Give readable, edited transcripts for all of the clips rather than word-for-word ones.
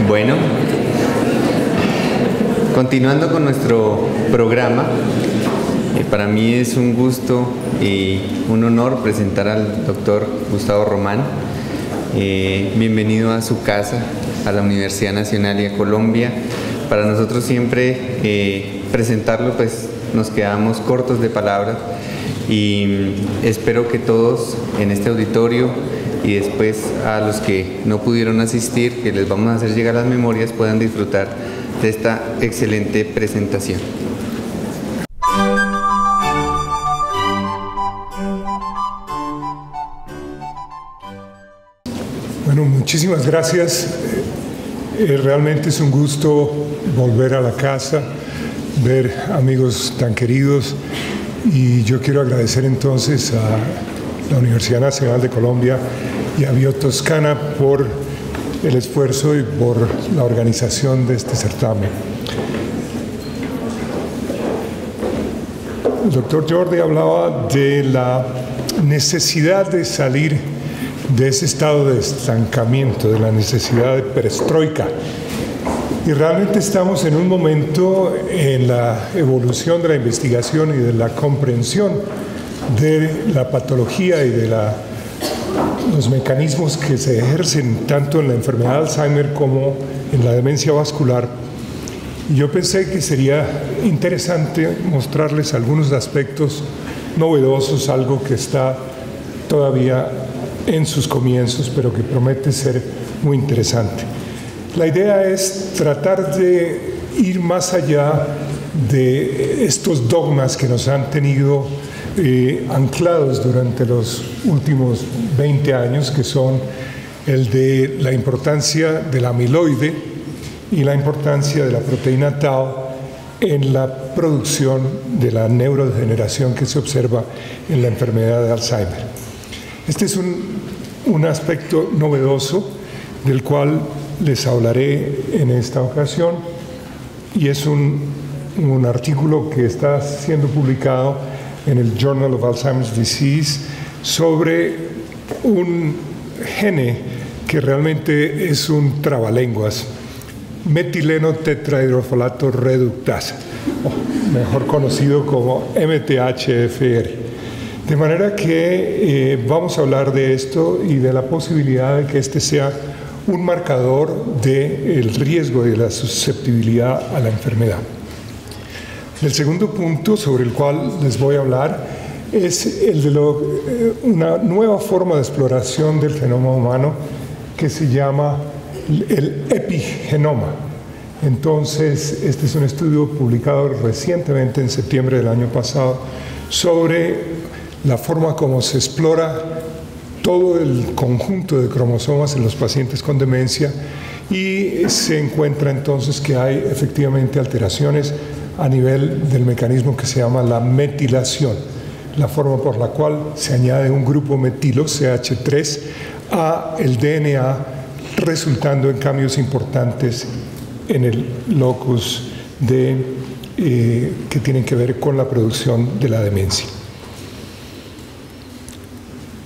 Bueno, continuando con nuestro programa, para mí es un gusto y un honor presentar al doctor Gustavo Román. Bienvenido a su casa, a la Universidad Nacional y a Colombia. Para nosotros siempre presentarlo, pues nos quedamos cortos de palabras y espero que todos en este auditorio y después a los que no pudieron asistir, que les vamos a hacer llegar las memorias, puedan disfrutar de esta excelente presentación. Bueno, muchísimas gracias. Realmente es un gusto volver a la casa, ver amigos tan queridos, y yo quiero agradecer entonces a la Universidad Nacional de Colombia y a Biotoscana por el esfuerzo y por la organización de este certamen. El doctor Jordi hablaba de la necesidad de salir de ese estado de estancamiento, de la necesidad de perestroika. Y realmente estamos en un momento en la evolución de la investigación y de la comprensión de la patología y de los mecanismos que se ejercen tanto en la enfermedad de Alzheimer como en la demencia vascular. Y yo pensé que sería interesante mostrarles algunos aspectos novedosos, algo que está todavía en sus comienzos, pero que promete ser muy interesante. La idea es tratar de ir más allá de estos dogmas que nos han tenido anclados durante los últimos 20 años, que son el de la importancia del amiloide y la importancia de la proteína tau en la producción de la neurodegeneración que se observa en la enfermedad de Alzheimer. Este es un aspecto novedoso del cual les hablaré en esta ocasión, y es un artículo que está siendo publicado en el Journal of Alzheimer's Disease sobre un gene que realmente es un trabalenguas, metileno tetrahidrofolato reductasa, mejor conocido como MTHFR. De manera que vamos a hablar de esto y de la posibilidad de que este sea un marcador del riesgo y de la susceptibilidad a la enfermedad. El segundo punto sobre el cual les voy a hablar es el de una nueva forma de exploración del genoma humano que se llama el epigenoma. Entonces, este es un estudio publicado recientemente en septiembre del año pasado sobre la forma como se explora todo el conjunto de cromosomas en los pacientes con demencia, y se encuentra entonces que hay efectivamente alteraciones a nivel del mecanismo que se llama la metilación, la forma por la cual se añade un grupo metilo, CH3, a el DNA, resultando en cambios importantes en el locus que tienen que ver con la producción de la demencia.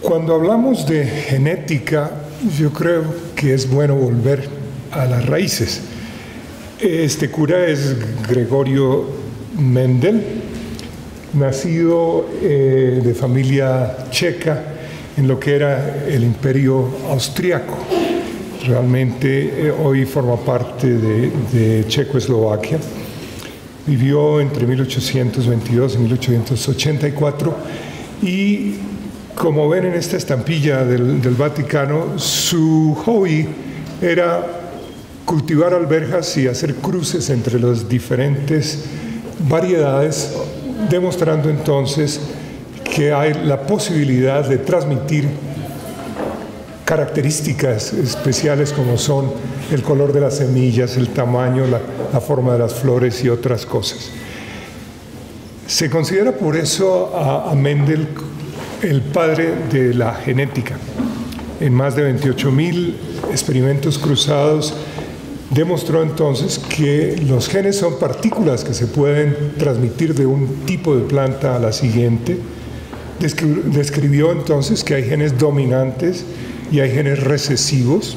Cuando hablamos de genética, yo creo que es bueno volver a las raíces. Este cura es Gregorio Mendel, nacido de familia checa en lo que era el Imperio Austriaco. Realmente hoy forma parte de Checoslovaquia. Vivió entre 1822 y 1884 y, como ven en esta estampilla del Vaticano, su hobby era cultivar alberjas y hacer cruces entre las diferentes variedades, demostrando entonces que hay la posibilidad de transmitir características especiales como son el color de las semillas, el tamaño, la forma de las flores y otras cosas. Se considera por eso a Mendel el padre de la genética. En más de 28.000 experimentos cruzados demostró entonces que los genes son partículas que se pueden transmitir de un tipo de planta a la siguiente. Describió entonces que hay genes dominantes y hay genes recesivos,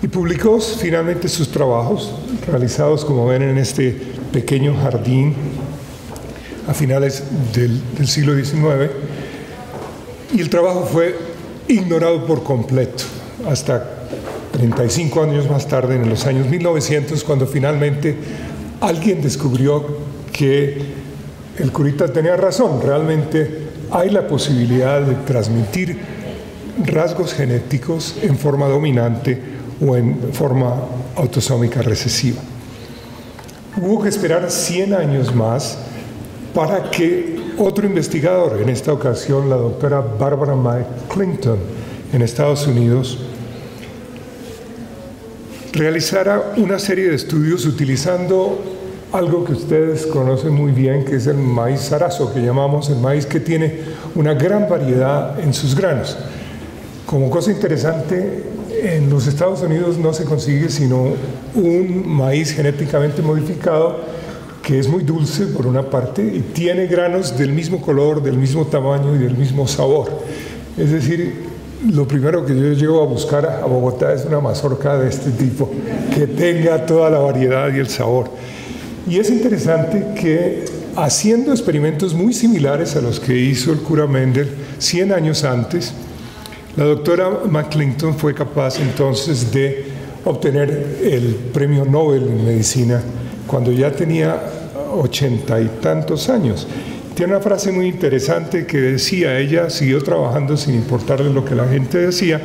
y publicó finalmente sus trabajos realizados, como ven, en este pequeño jardín a finales del siglo XIX, y el trabajo fue ignorado por completo hasta 35 años más tarde, en los años 1900, cuando finalmente alguien descubrió que el curita tenía razón. Realmente hay la posibilidad de transmitir rasgos genéticos en forma dominante o en forma autosómica recesiva. Hubo que esperar 100 años más para que otro investigador, en esta ocasión la doctora Barbara McClinton en Estados Unidos, realizara una serie de estudios utilizando algo que ustedes conocen muy bien, que es el maíz zarazo, que llamamos el maíz que tiene una gran variedad en sus granos. Como cosa interesante, en los Estados Unidos no se consigue sino un maíz genéticamente modificado que es muy dulce por una parte y tiene granos del mismo color, del mismo tamaño y del mismo sabor. Es decir, lo primero que yo llego a buscar a Bogotá es una mazorca de este tipo, que tenga toda la variedad y el sabor. Y es interesante que haciendo experimentos muy similares a los que hizo el cura Mendel 100 años antes, la doctora McClinton fue capaz entonces de obtener el premio Nobel en medicina cuando ya tenía 80 y tantos años. Tiene una frase muy interesante que decía, ella siguió trabajando sin importarle lo que la gente decía,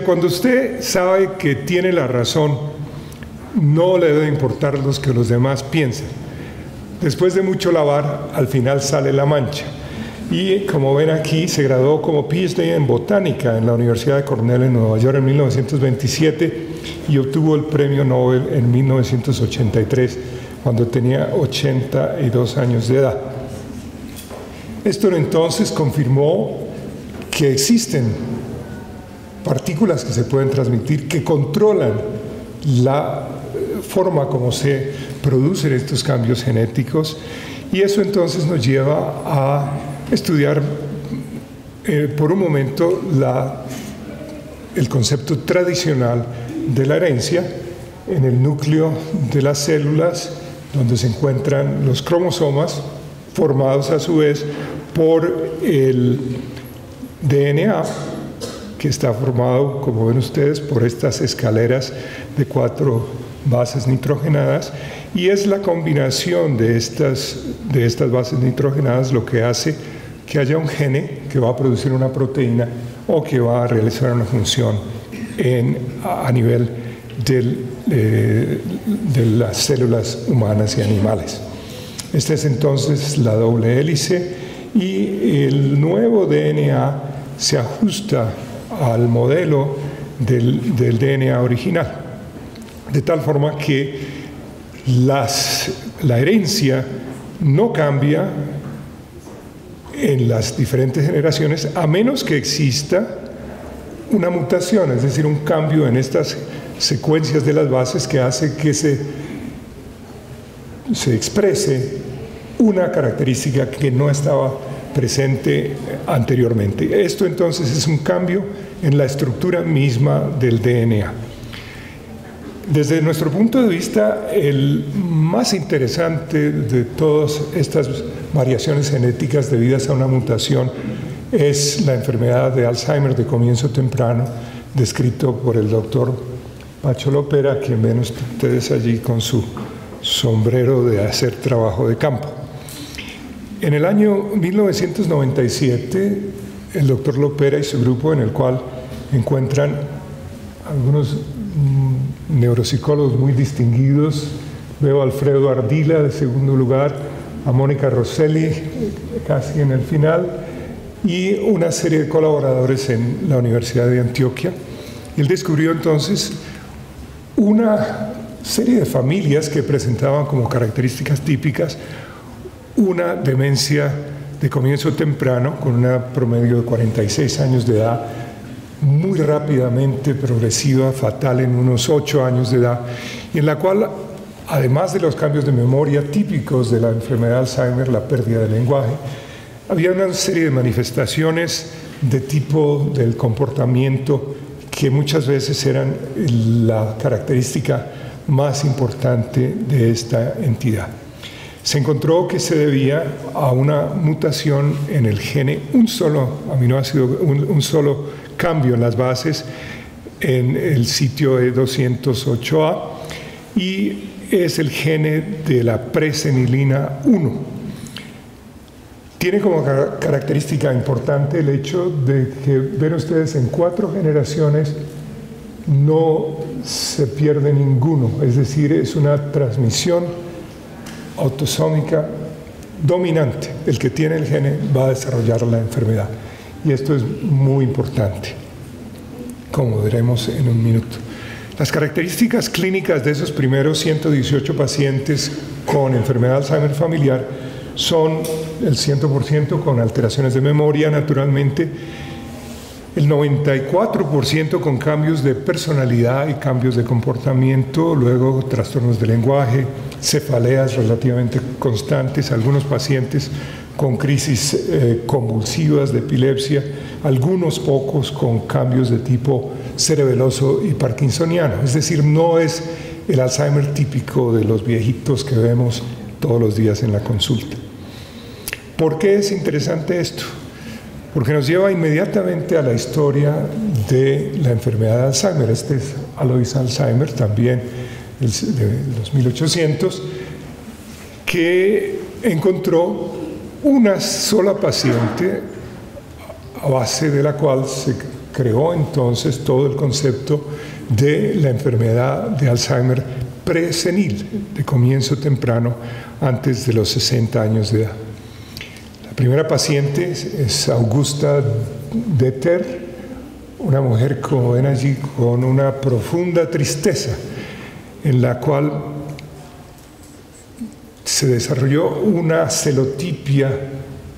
cuando usted sabe que tiene la razón, no le debe importar lo que los demás piensen. Después de mucho lavar, al final sale la mancha. Y como ven aquí, se graduó como PhD en botánica en la Universidad de Cornell en Nueva York en 1927 y obtuvo el premio Nobel en 1983 cuando tenía 82 años de edad. Esto entonces confirmó que existen partículas que se pueden transmitir que controlan la forma como se producen estos cambios genéticos, y eso entonces nos lleva a estudiar por un momento el concepto tradicional de la herencia en el núcleo de las células, donde se encuentran los cromosomas formados a su vez por el DNA, que está formado, como ven ustedes, por estas escaleras de 4 bases nitrogenadas, y es la combinación de estas bases nitrogenadas lo que hace que haya un gene que va a producir una proteína o que va a realizar una función a nivel de las células humanas y animales. Esta es entonces la doble hélice, y el nuevo DNA se ajusta al modelo del DNA original, de tal forma que la herencia no cambia en las diferentes generaciones, a menos que exista una mutación, es decir, un cambio en estas secuencias de las bases que hace que se exprese una característica que no estaba presente anteriormente. Esto entonces es un cambio en la estructura misma del DNA. Desde nuestro punto de vista, el más interesante de todas estas variaciones genéticas debidas a una mutación es la enfermedad de Alzheimer de comienzo temprano, descrito por el doctor Pacho Lopera, quien ven ustedes allí con su sombrero de hacer trabajo de campo. En el año 1997, el doctor Lopera y su grupo, en el cual encuentran algunos neuropsicólogos muy distinguidos, veo a Alfredo Ardila de segundo lugar, a Mónica Rosselli, casi en el final, y una serie de colaboradores en la Universidad de Antioquia. Él descubrió entonces una serie de familias que presentaban como características típicas una demencia de comienzo temprano, con un promedio de 46 años de edad, muy rápidamente progresiva, fatal en unos 8 años de edad, y en la cual, además de los cambios de memoria típicos de la enfermedad de Alzheimer, la pérdida del lenguaje, había una serie de manifestaciones de tipo del comportamiento que muchas veces eran la característica más importante de esta entidad. Se encontró que se debía a una mutación en el gene, un solo aminoácido, un solo cambio en las bases en el sitio E208A, y es el gene de la presenilina 1. Tiene como característica importante el hecho de que, ven ustedes, en 4 generaciones no se pierde ninguno, es decir, es una transmisión autosómica dominante. El que tiene el gene va a desarrollar la enfermedad, y esto es muy importante, como veremos en un minuto. Las características clínicas de esos primeros 118 pacientes con enfermedad de Alzheimer familiar son el 100% con alteraciones de memoria, naturalmente, el 94% con cambios de personalidad y cambios de comportamiento, luego trastornos de lenguaje, cefaleas relativamente constantes, algunos pacientes con crisis convulsivas de epilepsia, algunos pocos con cambios de tipo cerebeloso y parkinsoniano. Es decir, no es el Alzheimer típico de los viejitos que vemos todos los días en la consulta. ¿Por qué es interesante esto? Porque nos lleva inmediatamente a la historia de la enfermedad de Alzheimer. Este es Alois Alzheimer, también de los 1800, que encontró una sola paciente, a base de la cual se creó entonces todo el concepto de la enfermedad de Alzheimer presenil, de comienzo temprano, antes de los 60 años de edad. La primera paciente es Augusta Deter, una mujer, como ven allí, con una profunda tristeza, en la cual se desarrolló una celotipia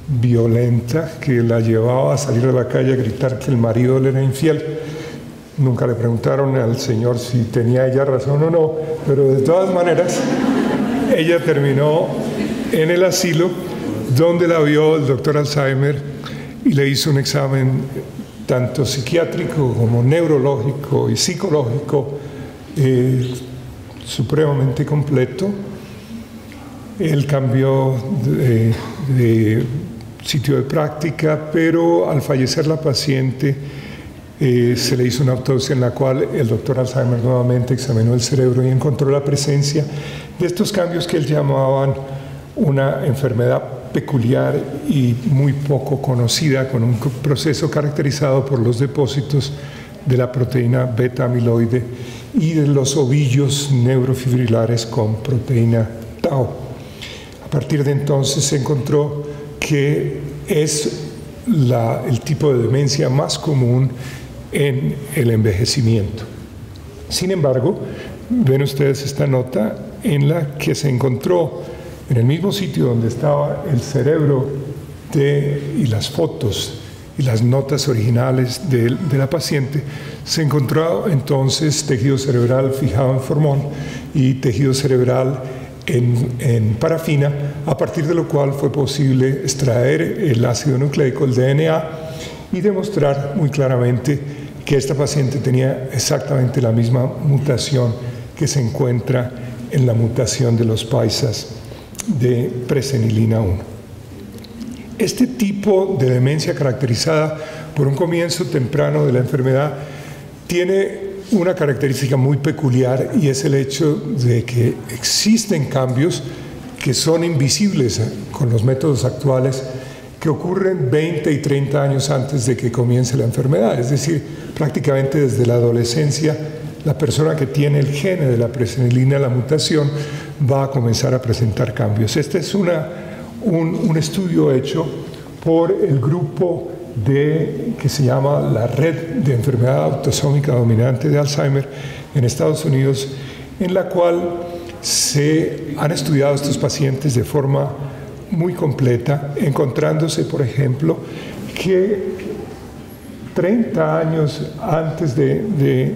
violenta que la llevaba a salir a la calle a gritar que el marido le era infiel. Nunca le preguntaron al señor si tenía ella razón o no, pero de todas maneras ella terminó en el asilo, donde la vio el doctor Alzheimer y le hizo un examen tanto psiquiátrico como neurológico y psicológico supremamente completo. Él cambió de sitio de práctica, pero al fallecer la paciente se le hizo una autopsia en la cual el doctor Alzheimer nuevamente examinó el cerebro y encontró la presencia de estos cambios que él llamaban una enfermedad peculiar y muy poco conocida, con un proceso caracterizado por los depósitos de la proteína beta-amiloide y de los ovillos neurofibrilares con proteína tau. A partir de entonces se encontró que es el tipo de demencia más común en el envejecimiento. Sin embargo, ven ustedes esta nota en la que se encontró en el mismo sitio donde estaba el cerebro y las fotos y las notas originales de la paciente, se encontró entonces tejido cerebral fijado en formol y tejido cerebral en parafina, a partir de lo cual fue posible extraer el ácido nucleico, el DNA, y demostrar muy claramente que esta paciente tenía exactamente la misma mutación que se encuentra en la mutación de los paisas de presenilina 1. Este tipo de demencia, caracterizada por un comienzo temprano de la enfermedad, tiene una característica muy peculiar, y es el hecho de que existen cambios que son invisibles con los métodos actuales, que ocurren 20 y 30 años antes de que comience la enfermedad. Es decir, prácticamente desde la adolescencia, la persona que tiene el gene de la presenilina, la mutación, va a comenzar a presentar cambios. Esta es una un estudio hecho por el grupo que se llama la Red de Enfermedad Autosómica Dominante de Alzheimer en Estados Unidos, en la cual se han estudiado estos pacientes de forma muy completa, encontrándose, por ejemplo, que 30 años antes de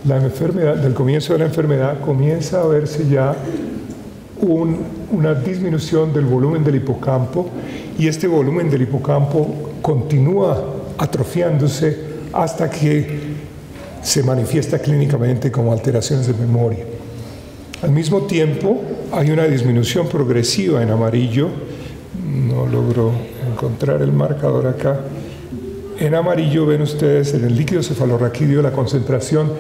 la enfermedad, del comienzo de la enfermedad, comienza a verse ya una disminución del volumen del hipocampo, y este volumen del hipocampo continúa atrofiándose hasta que se manifiesta clínicamente como alteraciones de memoria. Al mismo tiempo, hay una disminución progresiva en amarillo. No logro encontrar el marcador acá. En amarillo ven ustedes en el líquido cefalorraquídeo la concentración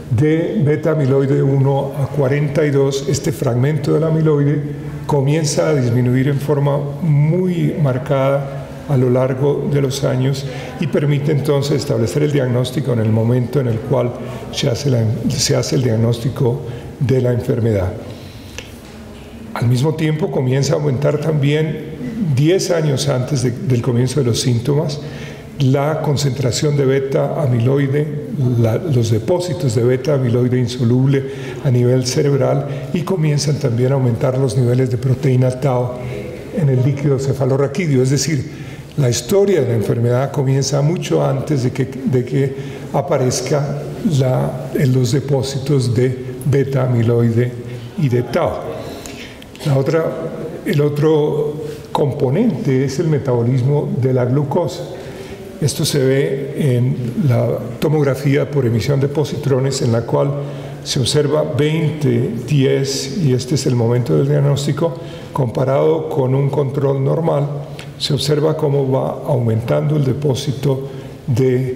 de beta-amiloide 1 a 42. Este fragmento del amiloide comienza a disminuir en forma muy marcada a lo largo de los años y permite entonces establecer el diagnóstico en el momento en el cual se hace el diagnóstico de la enfermedad. Al mismo tiempo comienza a aumentar también 10 años antes del comienzo de los síntomas la concentración de beta-amiloide, los depósitos de beta-amiloide insoluble a nivel cerebral, y comienzan también a aumentar los niveles de proteína tau en el líquido cefalorraquídeo. Es decir, la historia de la enfermedad comienza mucho antes de que aparezca los depósitos de beta-amiloide y de tau. El otro componente es el metabolismo de la glucosa. Esto se ve en la tomografía por emisión de positrones, en la cual se observa 20, 10, y este es el momento del diagnóstico, comparado con un control normal. Se observa cómo va aumentando el depósito de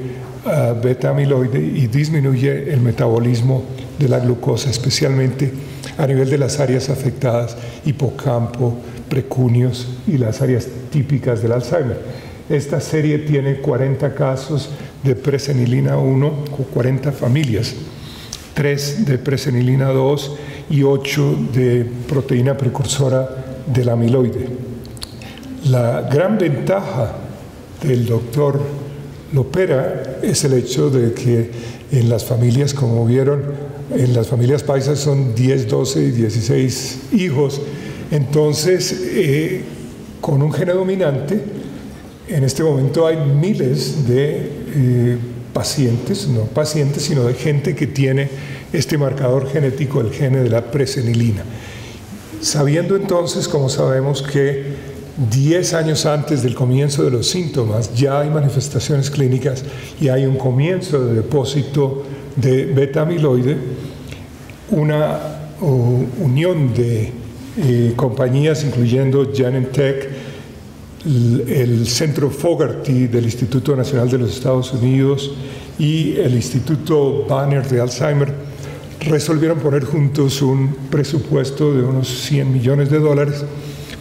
beta-amiloide y disminuye el metabolismo de la glucosa, especialmente a nivel de las áreas afectadas, hipocampo, precuneos y las áreas típicas del Alzheimer. Esta serie tiene 40 casos de presenilina 1, 40 familias, 3 de presenilina 2 y 8 de proteína precursora del amiloide. La gran ventaja del doctor Lopera es el hecho de que en las familias, como vieron, en las familias paisas son 10, 12 y 16 hijos. Entonces, con un gene dominante, en este momento hay miles de pacientes, no pacientes, sino de gente que tiene este marcador genético, el gene de la presenilina. Sabiendo entonces, como sabemos, que 10 años antes del comienzo de los síntomas ya hay manifestaciones clínicas y hay un comienzo de depósito de beta-amiloide, una unión de compañías, incluyendo Genentech, el Centro Fogarty del Instituto Nacional de los Estados Unidos y el Instituto Banner de Alzheimer, resolvieron poner juntos un presupuesto de unos $100 millones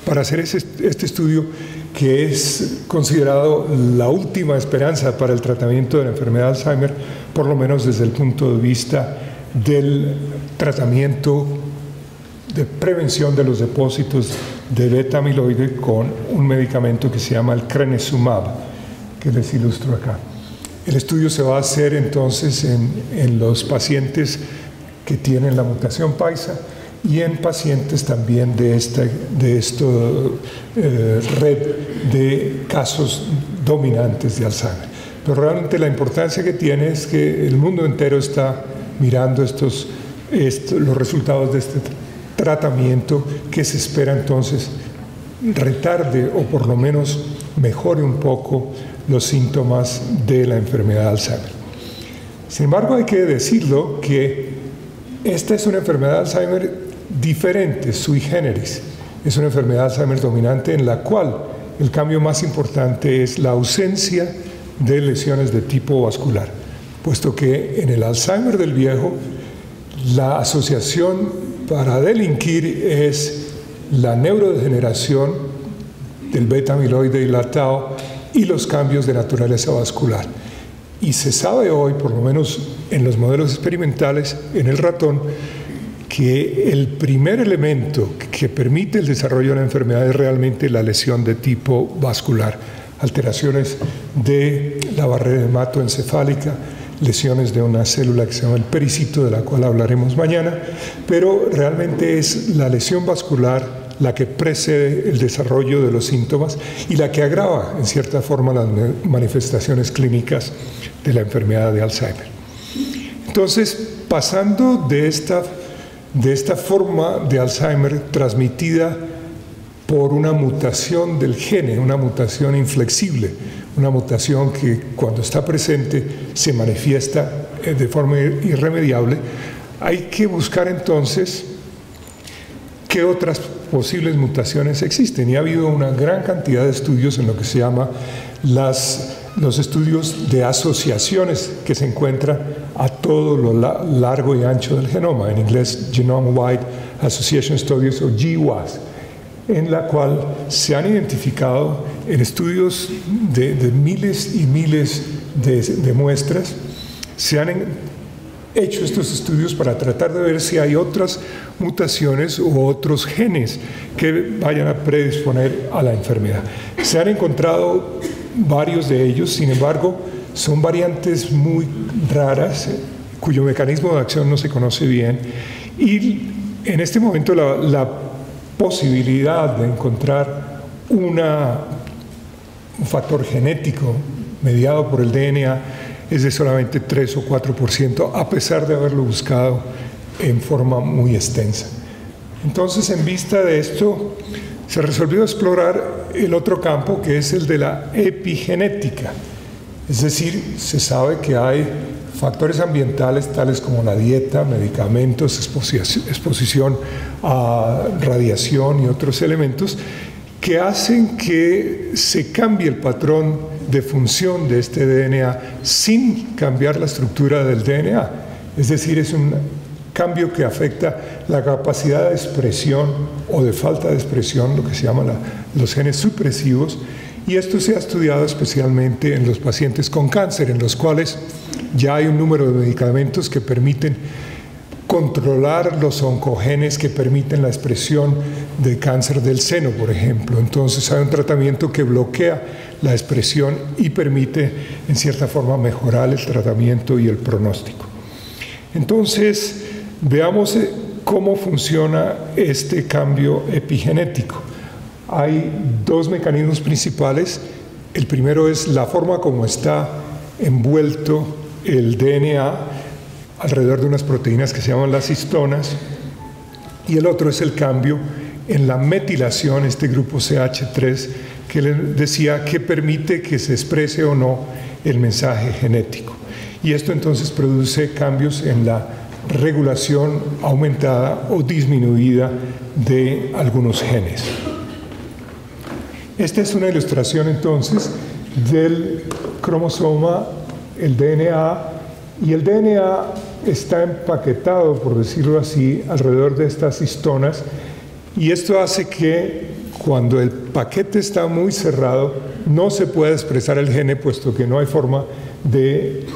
para hacer este estudio, que es considerado la última esperanza para el tratamiento de la enfermedad de Alzheimer, por lo menos desde el punto de vista del tratamiento de prevención de los depósitos de beta-amiloide con un medicamento que se llama el crenezumab, que les ilustro acá. El estudio se va a hacer entonces en los pacientes que tienen la mutación paisa y en pacientes también de esta red de casos dominantes de Alzheimer. Pero realmente la importancia que tiene es que el mundo entero está mirando los resultados de este tratamiento, que se espera entonces retarde o por lo menos mejore un poco los síntomas de la enfermedad de Alzheimer. Sin embargo, hay que decirlo que esta es una enfermedad de Alzheimer diferente, sui generis. Es una enfermedad de Alzheimer dominante en la cual el cambio más importante es la ausencia de lesiones de tipo vascular, puesto que en el Alzheimer del viejo la asociación para delinquir es la neurodegeneración del beta-amiloide y la tau y los cambios de naturaleza vascular. Y se sabe hoy, por lo menos en los modelos experimentales, en el ratón, que el primer elemento que permite el desarrollo de la enfermedad es realmente la lesión de tipo vascular, alteraciones de la barrera hematoencefálica, lesiones de una célula que se llama el pericito, de la cual hablaremos mañana, pero realmente es la lesión vascular la que precede el desarrollo de los síntomas y la que agrava, en cierta forma, las manifestaciones clínicas de la enfermedad de Alzheimer. Entonces, pasando de esta forma de Alzheimer transmitida por una mutación del gene, una mutación inflexible, una mutación que cuando está presente se manifiesta de forma irremediable, hay que buscar entonces qué otras posibles mutaciones existen. Y ha habido una gran cantidad de estudios en lo que se llama los estudios de asociaciones que se encuentran a todo lo largo y ancho del genoma, en inglés Genome-Wide Association Studies o GWAS, en la cual se han identificado en estudios de miles y miles de muestras, se han hecho estos estudios para tratar de ver si hay otras mutaciones u otros genes que vayan a predisponer a la enfermedad. Se han encontrado varios de ellos, sin embargo, son variantes muy raras, cuyo mecanismo de acción no se conoce bien, y en este momento la posibilidad de encontrar un factor genético mediado por el DNA es de solamente 3 o 4%, a pesar de haberlo buscado en forma muy extensa. Entonces, en vista de esto, se resolvió explorar el otro campo, que es el de la epigenética. Es decir, se sabe que hay factores ambientales tales como la dieta, medicamentos, exposición a radiación y otros elementos que hacen que se cambie el patrón de función de este DNA sin cambiar la estructura del DNA. Es decir, es un cambio que afecta la capacidad de expresión o de falta de expresión, lo que se llama los genes supresivos, y esto se ha estudiado especialmente en los pacientes con cáncer, en los cuales ya hay un número de medicamentos que permiten controlar los oncogenes que permiten la expresión de cáncer del seno, por ejemplo. Entonces hay un tratamiento que bloquea la expresión y permite, en cierta forma, mejorar el tratamiento y el pronóstico. Entonces, veamos cómo funciona este cambio epigenético. Hay dos mecanismos principales. El primero es la forma como está envuelto el DNA alrededor de unas proteínas que se llaman las histonas, y el otro es el cambio en la metilación, este grupo CH3, que les decía que permite que se exprese o no el mensaje genético. Y esto entonces produce cambios en la regulación aumentada o disminuida de algunos genes. Esta es una ilustración entonces del cromosoma, el DNA, y el DNA está empaquetado, por decirlo así, alrededor de estas histonas, y esto hace que cuando el paquete está muy cerrado no se pueda expresar el gene, puesto que no hay forma de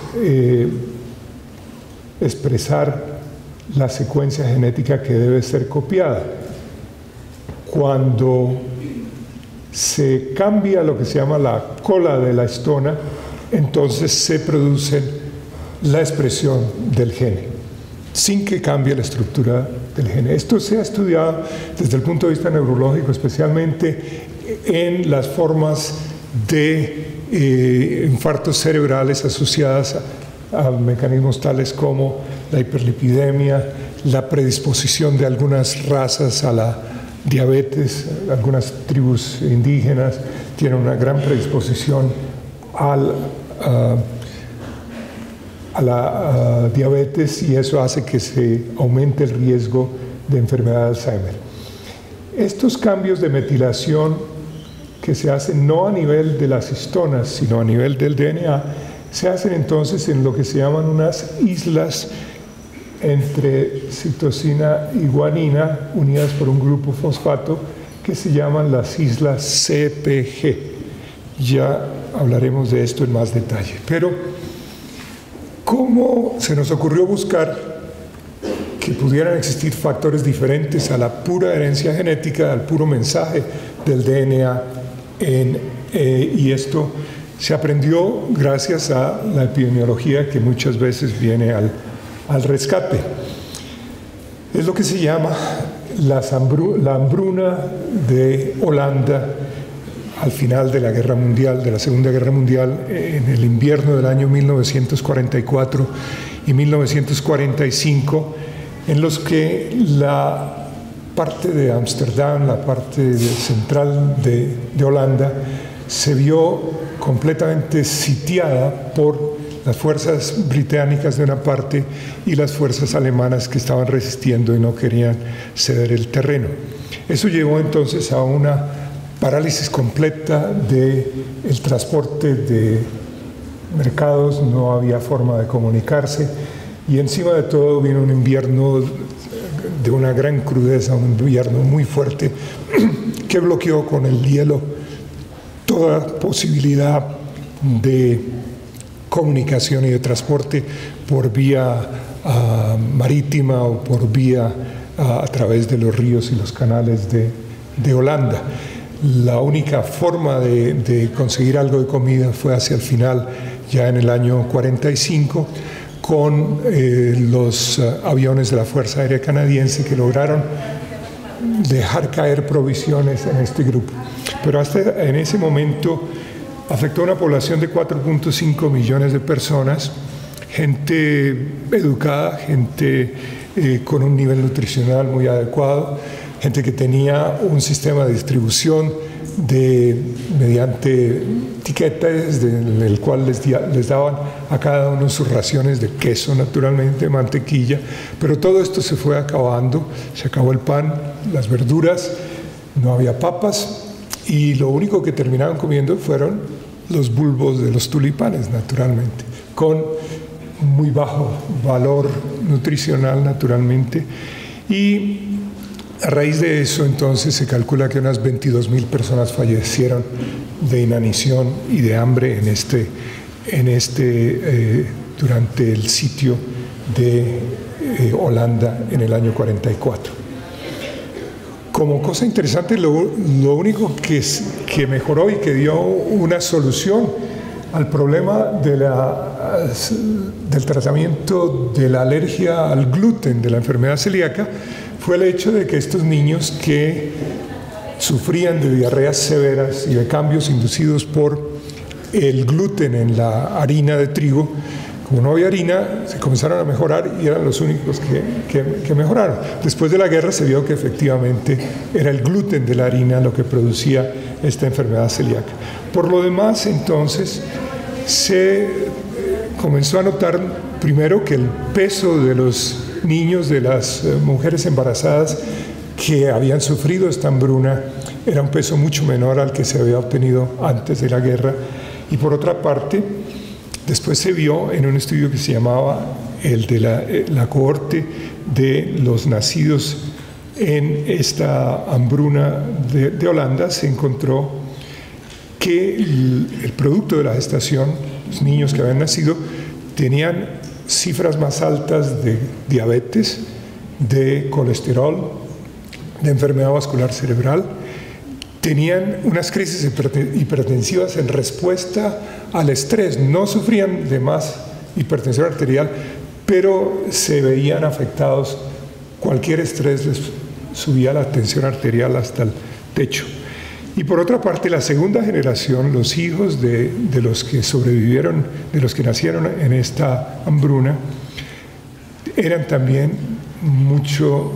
expresar la secuencia genética que debe ser copiada. Cuando se cambia lo que se llama la cola de la histona, entonces se produce la expresión del gene, sin que cambie la estructura del gene. Esto se ha estudiado desde el punto de vista neurológico, especialmente en las formas de infartos cerebrales asociadas a mecanismos tales como la hiperlipidemia, la predisposición de algunas razas a la diabetes. Algunas tribus indígenas tienen una gran predisposición a la diabetes, y eso hace que se aumente el riesgo de enfermedad de Alzheimer. Estos cambios de metilación que se hacen no a nivel de las histonas, sino a nivel del DNA, se hacen entonces en lo que se llaman unas islas entre citosina y guanina unidas por un grupo fosfato que se llaman las islas CPG. Ya hablaremos de esto en más detalle. Pero ¿cómo se nos ocurrió buscar que pudieran existir factores diferentes a la pura herencia genética, al puro mensaje del DNA, y esto se aprendió gracias a la epidemiología que muchas veces viene al rescate. Es lo que se llama la hambruna de Holanda al final de la Guerra Mundial, de la Segunda Guerra Mundial, en el invierno del año 1944 y 1945, en los que la parte de Ámsterdam, la parte central de Holanda, se vio completamente sitiada por las fuerzas británicas de una parte y las fuerzas alemanas que estaban resistiendo y no querían ceder el terreno. Eso llevó entonces a una parálisis completa del transporte de mercados, no había forma de comunicarse, y encima de todo vino un invierno de una gran crudeza, un invierno muy fuerte que bloqueó con el hielo toda posibilidad de comunicación y de transporte por vía marítima o por vía a través de los ríos y los canales de Holanda. La única forma de conseguir algo de comida fue hacia el final, ya en el año 45, con los aviones de la Fuerza Aérea Canadiense que lograron dejar caer provisiones en este grupo. Pero hasta en ese momento afectó a una población de 4.5 millones de personas, gente educada, gente con un nivel nutricional muy adecuado, gente que tenía un sistema de distribución mediante etiquetas en el cual les daban a cada uno sus raciones de queso, naturalmente, mantequilla, pero todo esto se fue acabando, se acabó el pan, las verduras, no había papas, y lo único que terminaban comiendo fueron los bulbos de los tulipanes, naturalmente, con muy bajo valor nutricional, naturalmente, y a raíz de eso, entonces, se calcula que unas 22.000 personas fallecieron de inanición y de hambre durante el sitio de Holanda en el año 44. Como cosa interesante, lo único que mejoró y que dio una solución al problema del tratamiento de la alergia al gluten, de la enfermedad celíaca, fue el hecho de que estos niños que sufrían de diarreas severas y de cambios inducidos por el gluten en la harina de trigo, como no había harina, se comenzaron a mejorar y eran los únicos que mejoraron. Después de la guerra se vio que efectivamente era el gluten de la harina lo que producía esta enfermedad celíaca. Por lo demás, entonces, se comenzó a notar primero que el peso de los niños, de las mujeres embarazadas que habían sufrido esta hambruna, era un peso mucho menor al que se había obtenido antes de la guerra. Y por otra parte, después se vio en un estudio que se llamaba el de la cohorte de los nacidos en esta hambruna de Holanda, se encontró que el producto de la gestación, los niños que habían nacido, tenían cifras más altas de diabetes, de colesterol, de enfermedad vascular cerebral, tenían unas crisis hipertensivas en respuesta al estrés, no sufrían de más hipertensión arterial, pero se veían afectados, cualquier estrés les subía la tensión arterial hasta el techo. Y por otra parte, la segunda generación, los hijos de los que sobrevivieron, de los que nacieron en esta hambruna, eran también mucho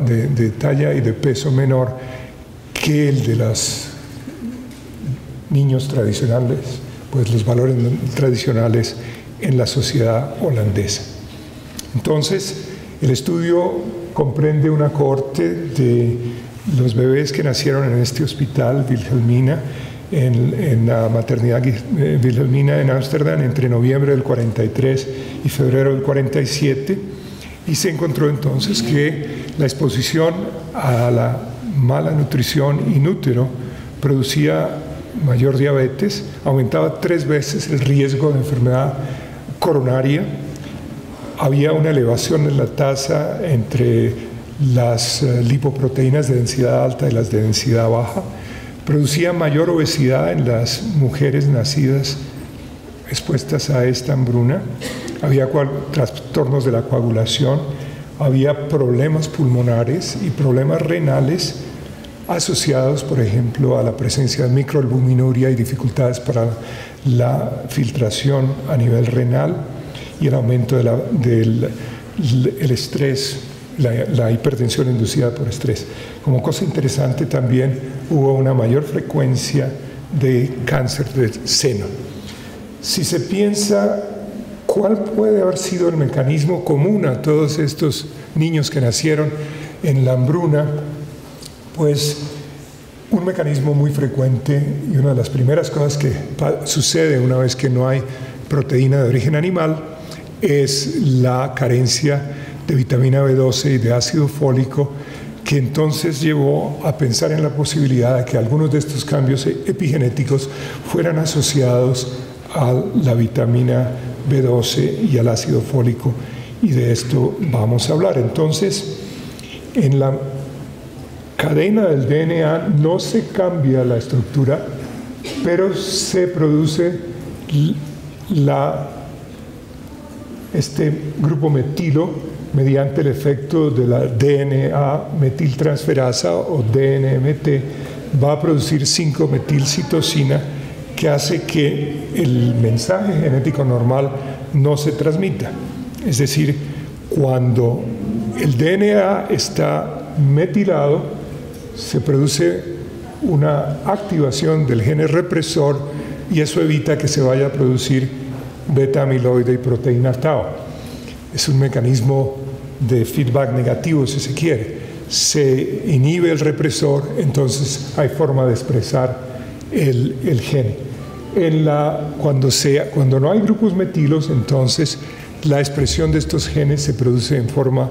de talla y de peso menor que el de los niños tradicionales, pues los valores tradicionales en la sociedad holandesa. Entonces, el estudio comprende una cohorte de los bebés que nacieron en este hospital Wilhelmina, en la maternidad Wilhelmina en Ámsterdam, entre noviembre del 43 y febrero del 47, y se encontró entonces que la exposición a la mala nutrición in útero producía mayor diabetes, aumentaba 3 veces el riesgo de enfermedad coronaria, había una elevación en la tasa entre las lipoproteínas de densidad alta y las de densidad baja, producía mayor obesidad en las mujeres nacidas expuestas a esta hambruna, había trastornos de la coagulación, había problemas pulmonares y problemas renales asociados, por ejemplo, a la presencia de microalbuminuria y dificultades para la filtración a nivel renal y el aumento del estrés, la hipertensión inducida por estrés. Como cosa interesante también hubo una mayor frecuencia de cáncer de seno. Si se piensa cuál puede haber sido el mecanismo común a todos estos niños que nacieron en la hambruna, pues un mecanismo muy frecuente y una de las primeras cosas que sucede una vez que no hay proteína de origen animal es la carencia de vitamina B12 y de ácido fólico, que entonces llevó a pensar en la posibilidad de que algunos de estos cambios epigenéticos fueran asociados a la vitamina B12 y al ácido fólico, y de esto vamos a hablar. Entonces, en la cadena del DNA no se cambia la estructura, pero se produce este grupo metilo mediante el efecto de la DNA metiltransferasa o DNMT, va a producir 5-metilcitosina, que hace que el mensaje genético normal no se transmita. Es decir, cuando el DNA está metilado, se produce una activación del gen represor y eso evita que se vaya a producir beta-amiloide y proteína tau. Es un mecanismo de feedback negativo, si se quiere. Se inhibe el represor, entonces hay forma de expresar el gen. Cuando no hay grupos metilos, entonces la expresión de estos genes se produce en forma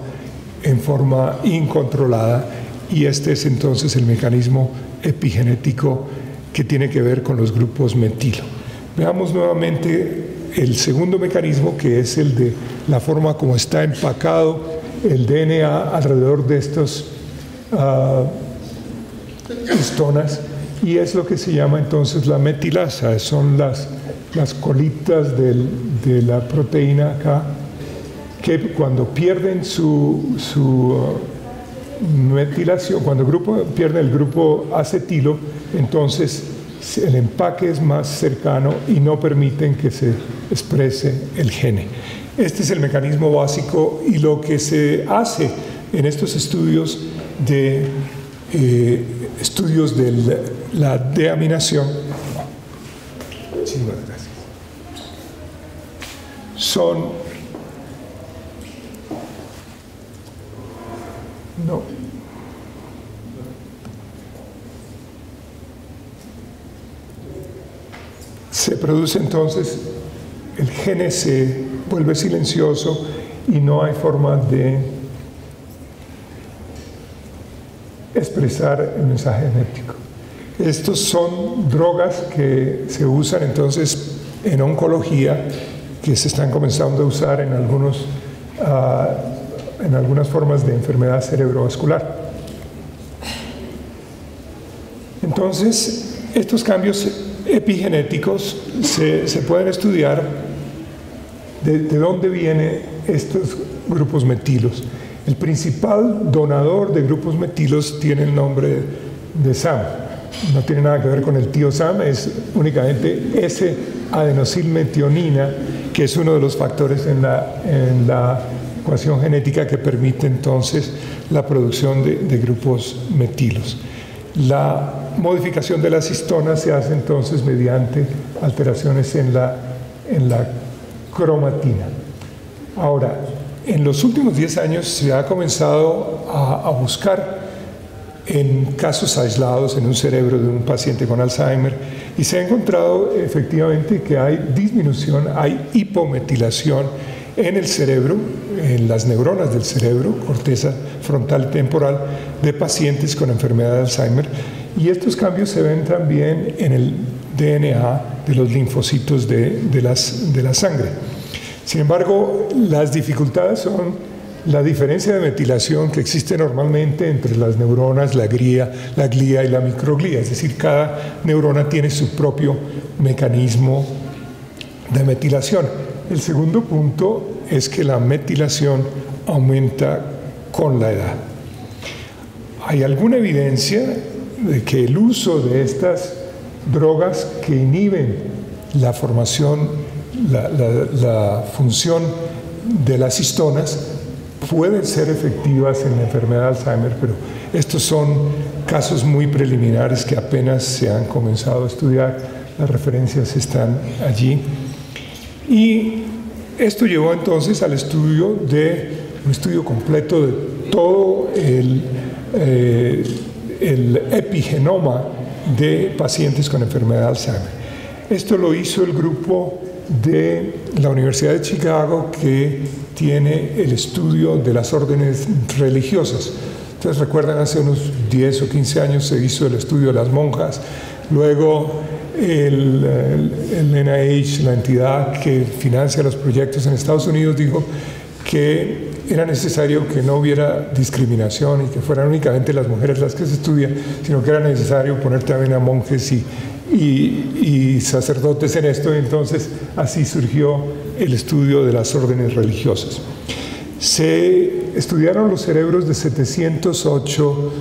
incontrolada, y este es entonces el mecanismo epigenético que tiene que ver con los grupos metilo. Veamos nuevamente el segundo mecanismo, que es el de la forma como está empacado el DNA alrededor de estos histonas, y es lo que se llama entonces la metilasa. Son las colitas de la proteína acá, que cuando pierden su metilación, cuando el grupo pierde el grupo acetilo, entonces el empaque es más cercano y no permiten que se exprese el gene. Este es el mecanismo básico, y lo que se hace en estos estudios de la deaminación, se produce entonces, el gene se vuelve silencioso y no hay forma de expresar el mensaje genético. Estos son drogas que se usan entonces en oncología, que se están comenzando a usar en algunas formas de enfermedad cerebrovascular. Entonces, estos cambios epigenéticos se pueden estudiar de dónde vienen estos grupos metilos. El principal donador de grupos metilos tiene el nombre de Sam. No tiene nada que ver con el tío Sam, es únicamente S-adenosilmetionina, que es uno de los factores en la ecuación genética que permite entonces la producción de grupos metilos. La modificación de las histonas se hace entonces mediante alteraciones en la cromatina. Ahora, en los últimos 10 años se ha comenzado a buscar en casos aislados en un cerebro de un paciente con Alzheimer, y se ha encontrado efectivamente que hay disminución, hay hipometilación en el cerebro, en las neuronas del cerebro, corteza frontal y temporal, de pacientes con enfermedad de Alzheimer, y estos cambios se ven también en el DNA de los linfocitos de la sangre. Sin embargo, las dificultades son la diferencia de metilación que existe normalmente entre las neuronas, la glía y la microglía. Es decir, cada neurona tiene su propio mecanismo de metilación. El segundo punto es que la metilación aumenta con la edad. Hay alguna evidencia de que el uso de estas drogas que inhiben la formación, la función de las histonas pueden ser efectivas en la enfermedad de Alzheimer, pero estos son casos muy preliminares que apenas se han comenzado a estudiar. Las referencias están allí. Y esto llevó entonces al un estudio completo de todo el epigenoma de pacientes con enfermedad de Alzheimer. Esto lo hizo el grupo de la Universidad de Chicago, que tiene el estudio de las órdenes religiosas. Ustedes recuerdan, hace unos 10 o 15 años se hizo el estudio de las monjas, luego el NIH, la entidad que financia los proyectos en Estados Unidos, dijo que era necesario que no hubiera discriminación y que fueran únicamente las mujeres las que se estudian, sino que era necesario poner también a monjes y sacerdotes en esto. Entonces así surgió el estudio de las órdenes religiosas. Se estudiaron los cerebros de 708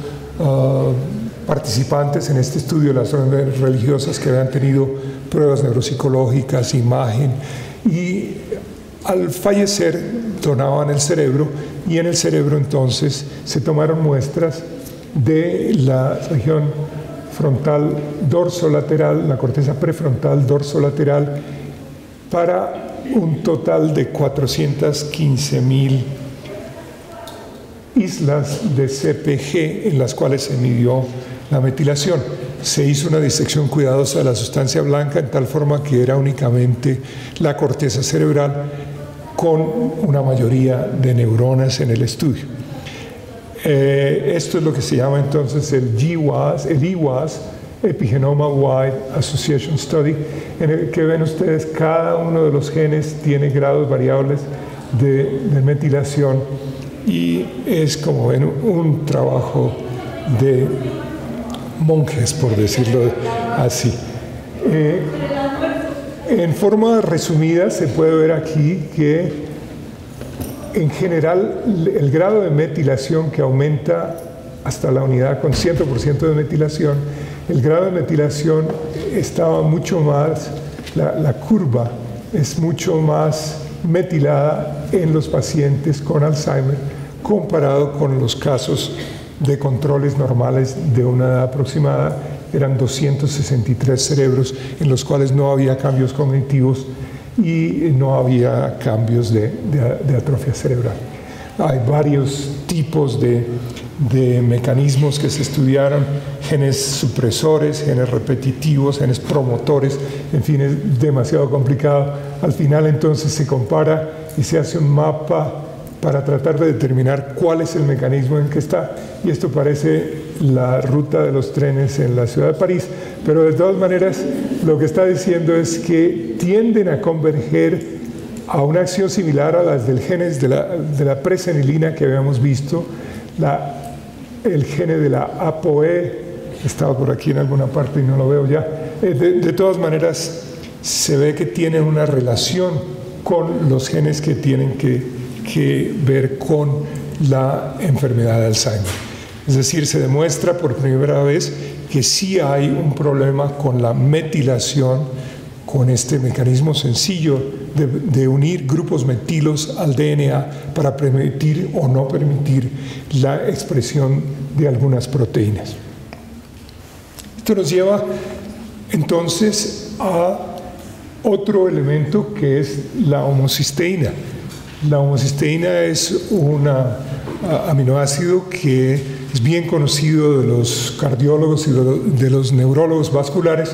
participantes en este estudio de las órdenes religiosas que habían tenido pruebas neuropsicológicas, imagen, y al fallecer donaban el cerebro, y en el cerebro entonces se tomaron muestras de la región frontal dorsolateral, la corteza prefrontal dorsolateral, para un total de 415,000 islas de CPG en las cuales se midió la metilación. Se hizo una disección cuidadosa de la sustancia blanca en tal forma que era únicamente la corteza cerebral, con una mayoría de neuronas en el estudio. Esto es lo que se llama entonces el GWAS, el EWAS, Epigenoma Wide Association Study, en el que ven ustedes cada uno de los genes tiene grados variables de metilación, y es, como ven, un trabajo de monjes, por decirlo así. En forma resumida se puede ver aquí que en general el grado de metilación que aumenta hasta la unidad con 100% de metilación, el grado de metilación estaba mucho más, la curva es mucho más metilada en los pacientes con Alzheimer comparado con los casos de controles normales de una edad aproximada. Eran 263 cerebros en los cuales no había cambios cognitivos y no había cambios de atrofia cerebral. Hay varios tipos de mecanismos que se estudiaron: genes supresores, genes repetitivos, genes promotores, en fin, es demasiado complicado. Al final entonces se compara y se hace un mapa para tratar de determinar cuál es el mecanismo en que está, y esto parece la ruta de los trenes en la ciudad de París, pero de todas maneras lo que está diciendo es que tienden a converger a una acción similar a las del genes de la presenilina que habíamos visto. El gene de la ApoE estaba por aquí en alguna parte y no lo veo ya. De todas maneras se ve que tienen una relación con los genes que tienen que ver con la enfermedad de Alzheimer. Es decir, se demuestra por primera vez que sí hay un problema con la metilación, con este mecanismo sencillo de unir grupos metilos al DNA para permitir o no permitir la expresión de algunas proteínas. Esto nos lleva entonces a otro elemento, que es la homocisteína. La homocisteína es un aminoácido que es bien conocido de los cardiólogos y de los neurólogos vasculares,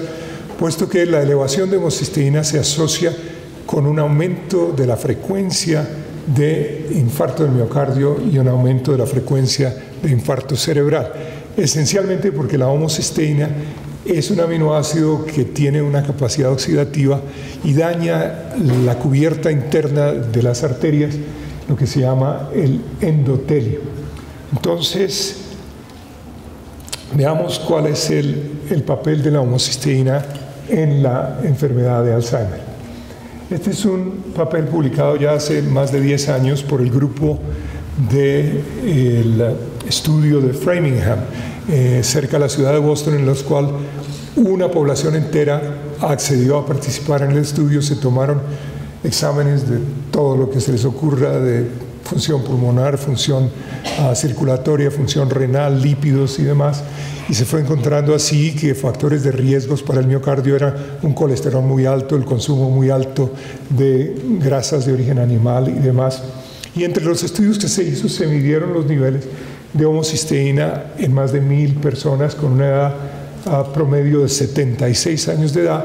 puesto que la elevación de homocisteína se asocia con un aumento de la frecuencia de infarto del miocardio y un aumento de la frecuencia de infarto cerebral, esencialmente porque la homocisteína es un aminoácido que tiene una capacidad oxidativa y daña la cubierta interna de las arterias, lo que se llama el endotelio. Entonces, veamos cuál es el papel de la homocisteína en la enfermedad de Alzheimer. Este es un papel publicado ya hace más de 10 años por el grupo del estudio de Framingham, cerca de la ciudad de Boston, en los cuales una población entera accedió a participar en el estudio. Se tomaron exámenes de todo lo que se les ocurra, de función pulmonar, función circulatoria, función renal, lípidos y demás, y se fue encontrando así que factores de riesgos para el miocardio eran un colesterol muy alto, el consumo muy alto de grasas de origen animal y demás. Y entre los estudios que se hizo se midieron los niveles de homocisteína en más de 1000 personas con una edad promedio de 76 años de edad.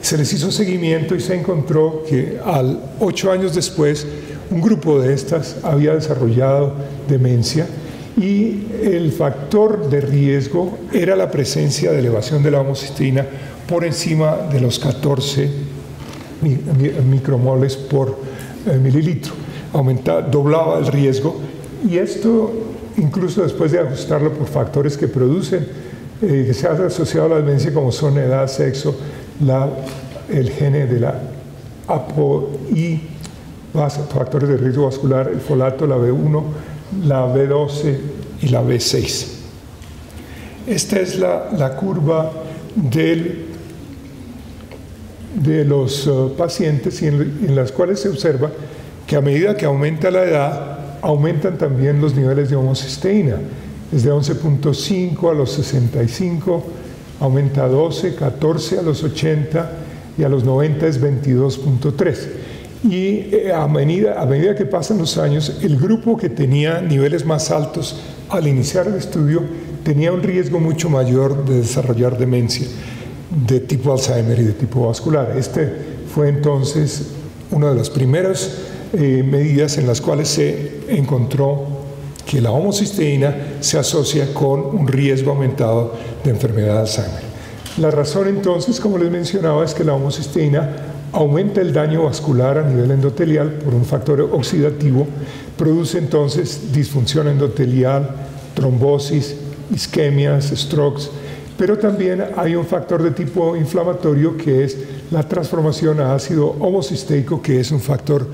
Se les hizo seguimiento y se encontró que 8 años después un grupo de estas había desarrollado demencia y el factor de riesgo era la presencia de elevación de la homocisteína por encima de los 14 micromoles por mililitro. Doblaba el riesgo, y esto incluso después de ajustarlo por factores que producen, que se han asociado a la demencia, como son edad, sexo, el gene de la ApoI, factores de riesgo vascular, el folato, la B1, la B12 y la B6. Esta es la curva de los pacientes en las cuales se observa que a medida que aumenta la edad, aumentan también los niveles de homocisteína. Desde 11.5 a los 65, aumenta a 12, 14 a los 80 y a los 90 es 22.3. Y a medida que pasan los años, el grupo que tenía niveles más altos al iniciar el estudio tenía un riesgo mucho mayor de desarrollar demencia de tipo Alzheimer y de tipo vascular. Este fue entonces una de las primeras medidas en las cuales se encontró que la homocisteína se asocia con un riesgo aumentado de enfermedad de Alzheimer. La razón entonces, como les mencionaba, es que la homocisteína aumenta el daño vascular a nivel endotelial por un factor oxidativo, produce entonces disfunción endotelial, trombosis, isquemias, strokes, pero también hay un factor de tipo inflamatorio que es la transformación a ácido homocisteico, que es un factor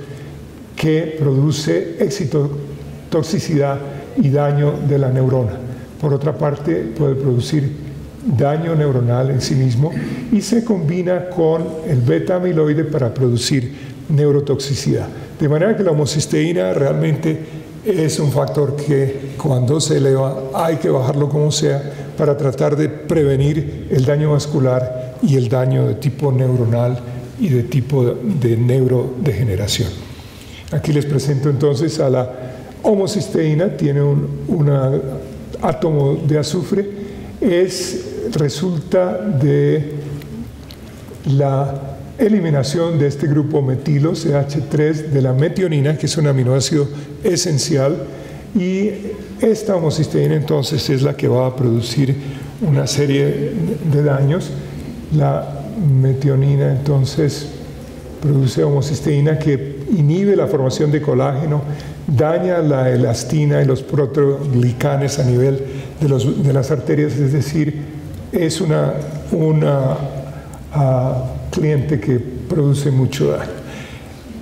que produce excitotoxicidad y daño de la neurona. Por otra parte, puede producir daño neuronal en sí mismo y se combina con el beta-amiloide para producir neurotoxicidad. De manera que la homocisteína realmente es un factor que cuando se eleva hay que bajarlo como sea para tratar de prevenir el daño vascular y el daño de tipo neuronal y de tipo de neurodegeneración. Aquí les presento entonces a la homocisteína. Tiene un átomo de azufre, resulta de la eliminación de este grupo metilo, CH3, de la metionina, que es un aminoácido esencial, y esta homocisteína entonces es la que va a producir una serie de daños. La metionina entonces produce homocisteína que inhibe la formación de colágeno, daña la elastina y los proteoglicanes a nivel de las arterias, es decir, es una cliente que produce mucho daño.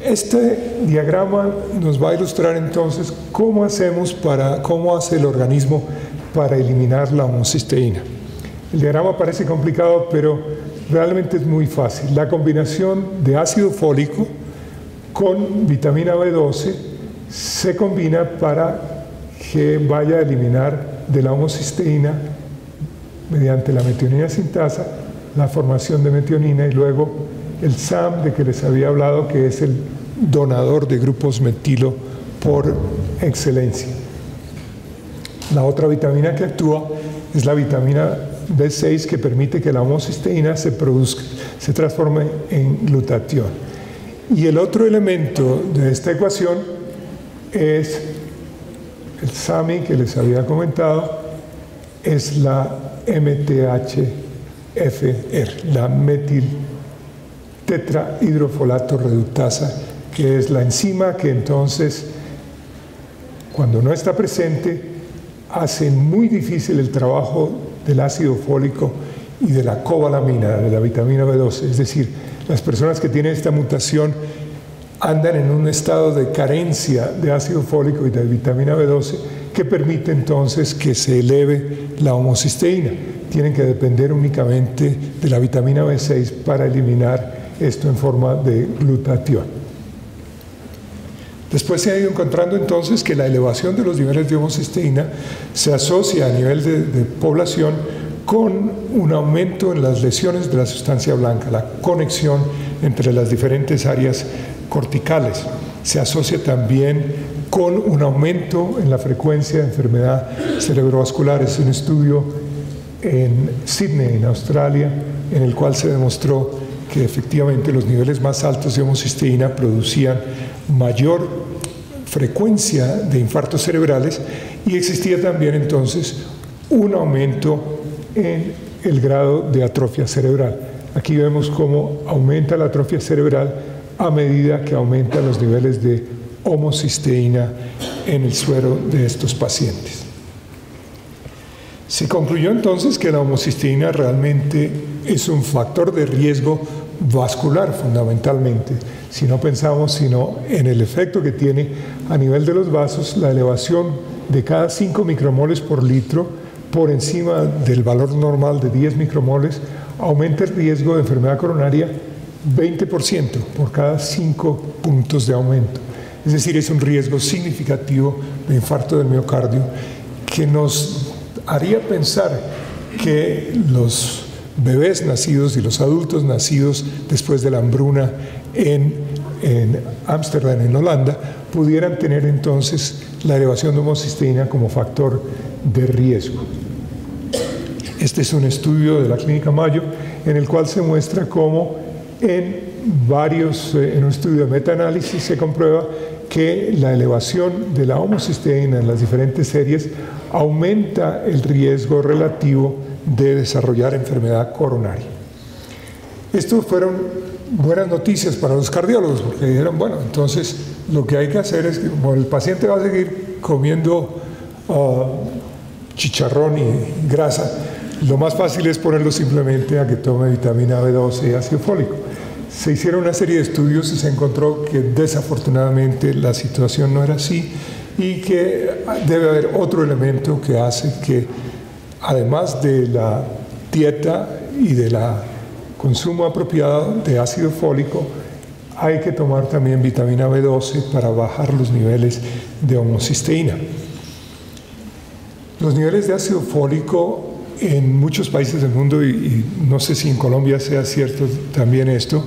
Este diagrama nos va a ilustrar entonces cómo hace el organismo para eliminar la homocisteína. El diagrama parece complicado, pero realmente es muy fácil. La combinación de ácido fólico con vitamina B12 se combina para que vaya a eliminar de la homocisteína mediante la metionina sintasa la formación de metionina y luego el SAM de que les había hablado, que es el donador de grupos metilo por excelencia. La otra vitamina que actúa es la vitamina B6, que permite que la homocisteína se transforme en glutatión. Y el otro elemento de esta ecuación es el SAMI que les había comentado, es la MTHFR. la metiltetrahidrofolato reductasa, que es la enzima que entonces, cuando no está presente, hace muy difícil el trabajo del ácido fólico y de la cobalamina, de la vitamina B12. Es decir, las personas que tienen esta mutación andan en un estado de carencia de ácido fólico y de vitamina B12 que permite entonces que se eleve la homocisteína. Tienen que depender únicamente de la vitamina B6 para eliminar esto en forma de glutatión. Después se ha ido encontrando entonces que la elevación de los niveles de homocisteína se asocia a nivel de población con un aumento en las lesiones de la sustancia blanca, la conexión entre las diferentes áreas corticales. Se asocia también con un aumento en la frecuencia de enfermedad cerebrovascular. Es un estudio en Sydney, en Australia, en el cual se demostró que efectivamente los niveles más altos de homocisteína producían mayor frecuencia de infartos cerebrales y existía también entonces un aumento en el grado de atrofia cerebral. Aquí vemos cómo aumenta la atrofia cerebral a medida que aumentan los niveles de homocisteína en el suero de estos pacientes. Se concluyó entonces que la homocisteína realmente es un factor de riesgo vascular fundamentalmente, si no pensamos sino en el efecto que tiene a nivel de los vasos. La elevación de cada 5 micromoles por litro por encima del valor normal de 10 micromoles aumenta el riesgo de enfermedad coronaria 20% por cada 5 puntos de aumento. Es decir, es un riesgo significativo de infarto del miocardio que nos haría pensar que los bebés nacidos y los adultos nacidos después de la hambruna en Ámsterdam, en Holanda, pudieran tener entonces la elevación de homocisteína como factor de riesgo. Este es un estudio de la Clínica Mayo en el cual se muestra cómo en un estudio de metaanálisis se comprueba que la elevación de la homocisteína en las diferentes series aumenta el riesgo relativo de desarrollar enfermedad coronaria. Estos fueron buenas noticias para los cardiólogos, porque dijeron, bueno, entonces lo que hay que hacer es que como el paciente va a seguir comiendo chicharrón y grasa, lo más fácil es ponerlo simplemente a que tome vitamina B12 y ácido fólico. Se hicieron una serie de estudios y se encontró que desafortunadamente la situación no era así y que debe haber otro elemento que hace que, además de la dieta y del consumo apropiado de ácido fólico, hay que tomar también vitamina B12 para bajar los niveles de homocisteína. Los niveles de ácido fólico en muchos países del mundo, y no sé si en Colombia sea cierto también esto,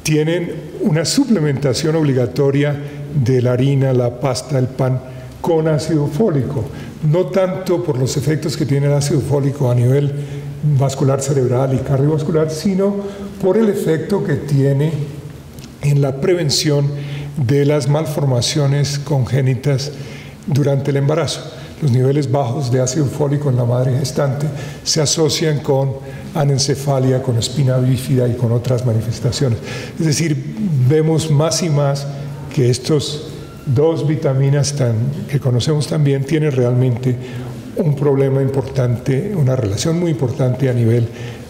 tienen una suplementación obligatoria de la harina, la pasta, el pan con ácido fólico. No tanto por los efectos que tiene el ácido fólico a nivel vascular cerebral y cardiovascular, sino por el efecto que tiene en la prevención de las malformaciones congénitas durante el embarazo. Los niveles bajos de ácido fólico en la madre gestante se asocian con anencefalia, con espina bífida y con otras manifestaciones. Es decir, vemos más y más que estos dos vitaminas que conocemos también tienen realmente un problema importante, una relación muy importante a nivel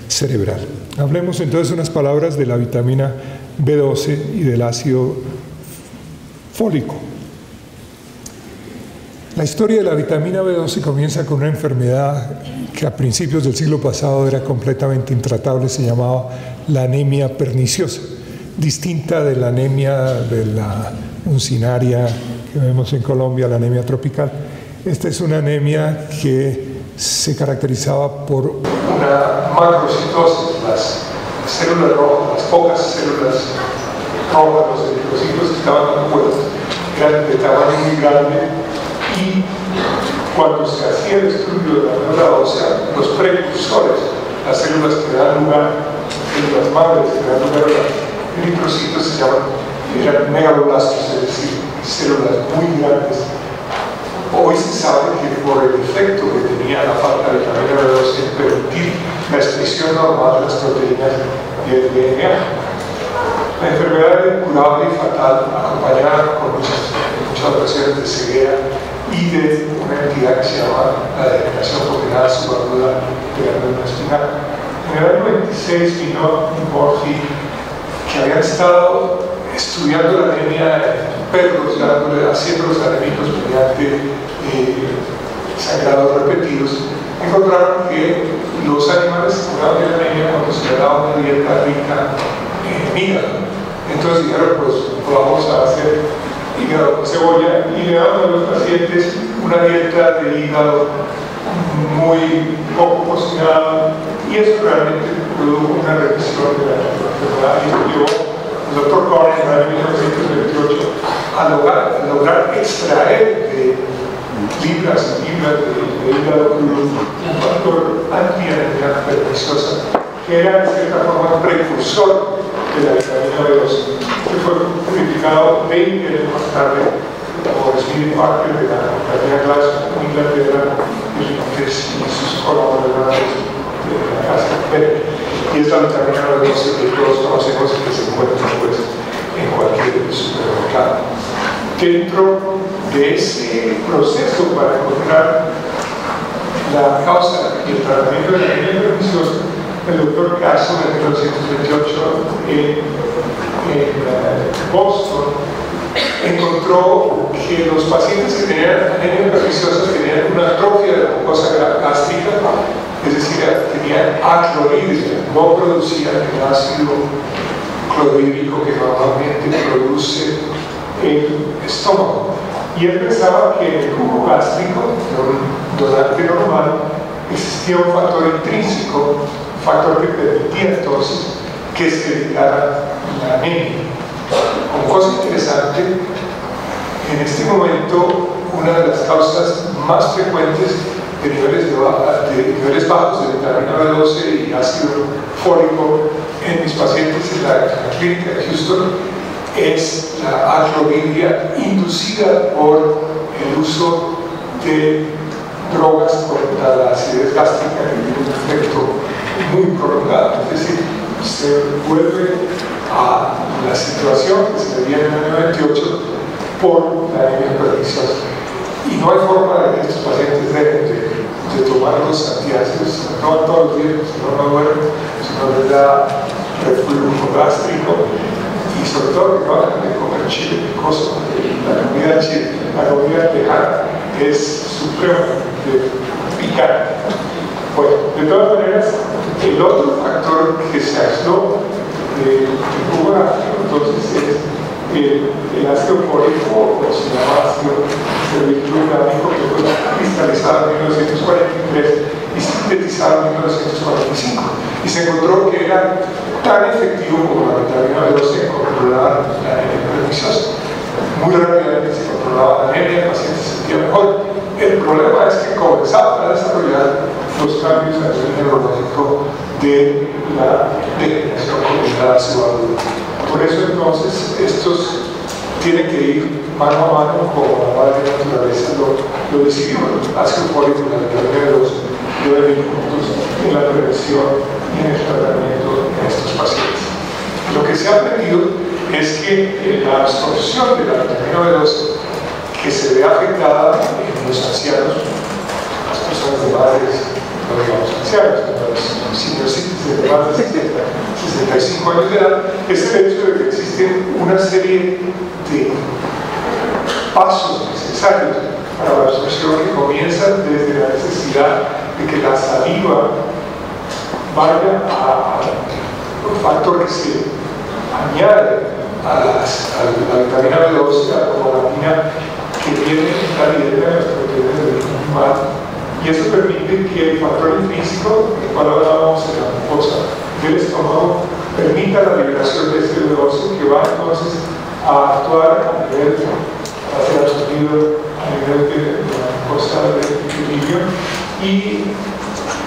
cerebral. Hablemos entonces unas palabras de la vitamina B12 y del ácido fólico. La historia de la vitamina B12 comienza con una enfermedad que a principios del siglo pasado era completamente intratable, se llamaba la anemia perniciosa, distinta de la anemia de la uncinaria que vemos en Colombia, la anemia tropical. Esta es una anemia que se caracterizaba por una macrocitosis, las células rojas, las pocas células rojas, los eritrocitos que estaban dando vueltas, eran de tamaño muy grande. Y cuando se hacía el estudio de la médula ósea, los precursores, las células que dan lugar, células madres que dan lugar a los eritrocitos, eran megaloblastos, es decir, células muy grandes, Hoy se sabe que por el efecto que tenía la falta de vitamina B12 en permitir la expresión normal de las proteínas del DNA. La enfermedad era incurable y fatal, acompañada con muchas ocasiones de ceguera y de una entidad que se llama la degeneración congenita subaguda de la médula espinal. En el año 26 vino Murphy, que habían estado estudiando la anemia en perros, haciendo los anémicos mediante sangrados repetidos, encontraron que los animales curaban de la anemia cuando se le daba una dieta rica en hígado. Entonces dijeron, pues vamos a hacer hígado con cebolla, y le damos a los pacientes una dieta de hígado muy poco cocinada, y eso realmente produjo una reducción de la enfermedad y llevó al doctor Corn en el año 1928 a lograr extraer de libras y libras de hígado crudo un factor antianemia perniciosa que era de cierta forma precursor de la vitamina B12, que fue publicado 20 años más tarde por Smith Parker de la compañía Glasgow, Inglaterra, y sus colaboradores de la casa Beck. Y es la vitamina B12 que todos conocemos y que se encuentra pues, en cualquier supermercado. Dentro de ese proceso para encontrar la causa y el tratamiento de la anemia perniciosa, el doctor Castle en 1928 en Boston encontró que los pacientes que tenían anemia perniciosa tenían una atrofia de la mucosa gástrica, es decir, tenían aclorhidria, no producían el ácido clorhídrico que normalmente produce el estómago. Y él pensaba que en el jugo gástrico, de un donante normal, existía un factor intrínseco, un factor que permitía entonces que se evitara la anemia. Como cosa interesante, en este momento una de las causas más frecuentes de niveles bajos de vitamina B12 y ácido fólico en mis pacientes en la clínica de Houston es la aclorhidria inducida por el uso de drogas contra la acidez gástrica que tiene un efecto muy prolongado. Es decir, se vuelve a la situación que se veía en el año 28 por la anemia perniciosa. Y no hay forma de que estos pacientes dejen de tomar los antiácidos, no todos los días, si no duermen, si no les da reflujo gástrico, y sobre todo que no dejan de comer chile picoso. La comida chile, la comida tejana es supremamente picante. Bueno, de todas maneras, el otro factor que se aisló del jugo gástrico entonces es el ácido fólico, o se llama ácido cervicoglámico, que fue cristalizado en 1943 y sintetizado en 1945. Y se encontró que era tan efectivo como la vitamina B12 en controlar la anemia perniciosa. Muy rápidamente se controlaba la anemia, el paciente se sentía mejor. El problema es que comenzaba a desarrollar los cambios a nivel neurológico de la degeneración congenita subaguda. Por eso entonces estos tienen que ir mano a mano como la madre naturaleza lo decidió. El ácido fólico y la vitamina B12 deben ir juntos en la prevención y en el tratamiento de estos pacientes. Lo que se ha aprendido es que la absorción de la vitamina B12 que se ve afectada en los ancianos, las personas de más de, no digamos ancianos, los senior citizens de más de 65 años de edad, es el hecho de que existen una serie de pasos necesarios para la absorción que comienzan desde la necesidad de que la saliva vaya a un factor que se añade a la vitamina B12, a la cobalamina que viene en la dieta de las proteínas del origen animal, y eso permite que el factor intrínseco, del cual hablábamos en la mucosa del estómago, permita la liberación de este B12 que va entonces a actuar a nivel, a ser absorbido a nivel de la mucosa del equilibrio, y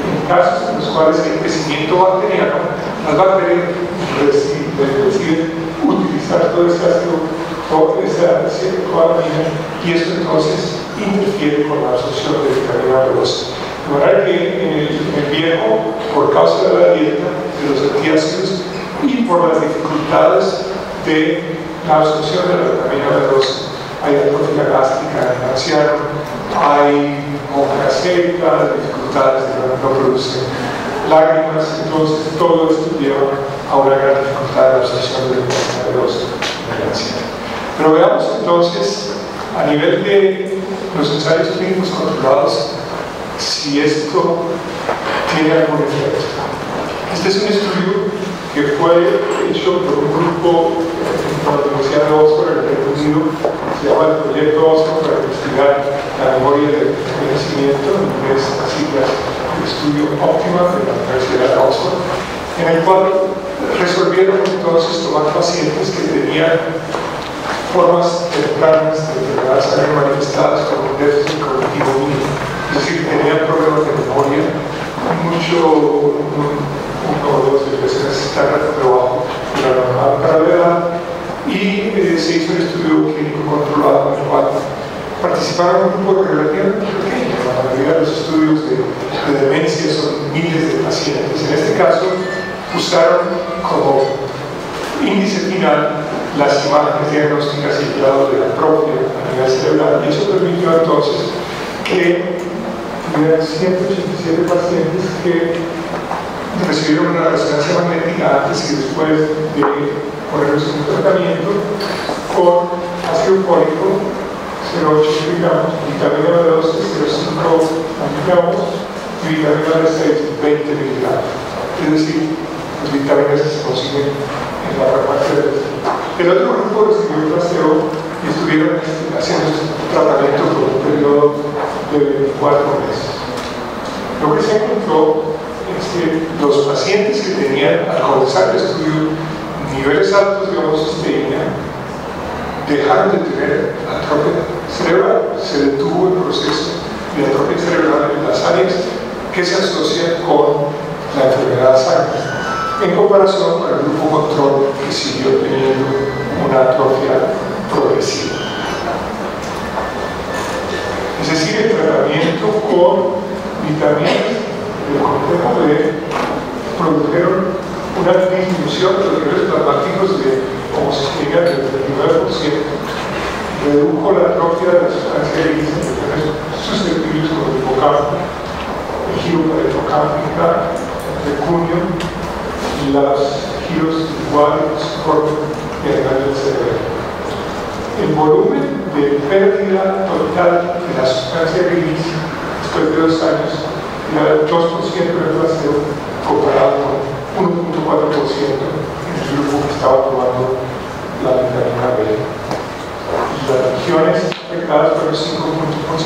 en casos en los cuales hay crecimiento bacteriano, las bacterias deciden utilizar todo ese ácido o esa cobalamina, y esto entonces interfiere con la absorción de vitamina B12. De manera que en el viejo, por causa de la dieta, de los antiácidos y por las dificultades de la absorción de la vitamina B12, hay atrofia gástrica en el anciano, hay boca seca, dificultades de no producir lágrimas, entonces todo esto lleva a una gran dificultad de la absorción de la vitamina B12 en el anciano. Pero veamos entonces, a nivel de los ensayos clínicos controlados, si esto tiene algún efecto. Este es un estudio que fue hecho por un grupo de la Universidad de Oxford en el Reino Unido, se llama el Proyecto Oxford para investigar la memoria del envejecimiento, en inglés las siglas del estudio óptima de la Universidad de Oxford, en el cual resolvieron entonces tomar pacientes que tenían formas tempranas de enfermedades manifestadas como un déficit cognitivo mínimo, es decir, tenían problemas de memoria, uno o dos veces necesitan trabajo de la normal para la edad, y se hizo un estudio clínico controlado en el cual participaron un grupo relativamente pequeño. La mayoría de los estudios de demencia son miles de pacientes. En este caso, usaron como índice final las imágenes diagnósticas y el grado de atrofia a nivel cerebral, y eso permitió entonces que hubieran 187 pacientes que recibieron una resonancia magnética antes y después de ponerlos en tratamiento con ácido fólico 0,8 miligramos, vitamina B12 0,5 miligramos y vitamina B6 20 miligramos. Es decir, las vitaminas que se consiguen en la farmacia. El otro grupo recibió placebo y estuvieron haciendo este tratamiento por un periodo de 24 meses. Lo que se encontró es que los pacientes que tenían al comenzar el estudio niveles altos de homocisteína dejaron de tener atrofia cerebral, se detuvo el proceso de atrofia cerebral en las áreas que se asocian con la enfermedad de Alzheimer, en comparación con el grupo control que siguió teniendo una atrofia progresiva. Es decir, el tratamiento con vitaminas del complejo B produjeron una disminución de los niveles plasmáticos de homocisteína del 39%, redujo la atrofia de la sustancia gris en regiones susceptibles como el hipocampo, el giro para el hipocampo, el cuño, los giros iguales, cortos y a nivel del cerebro. El volumen de pérdida total de la sustancia gris después de 2 años era 2% del placebo comparado con 1,4% en el grupo que estaba tomando la vitamina B. Las regiones afectadas fueron 5%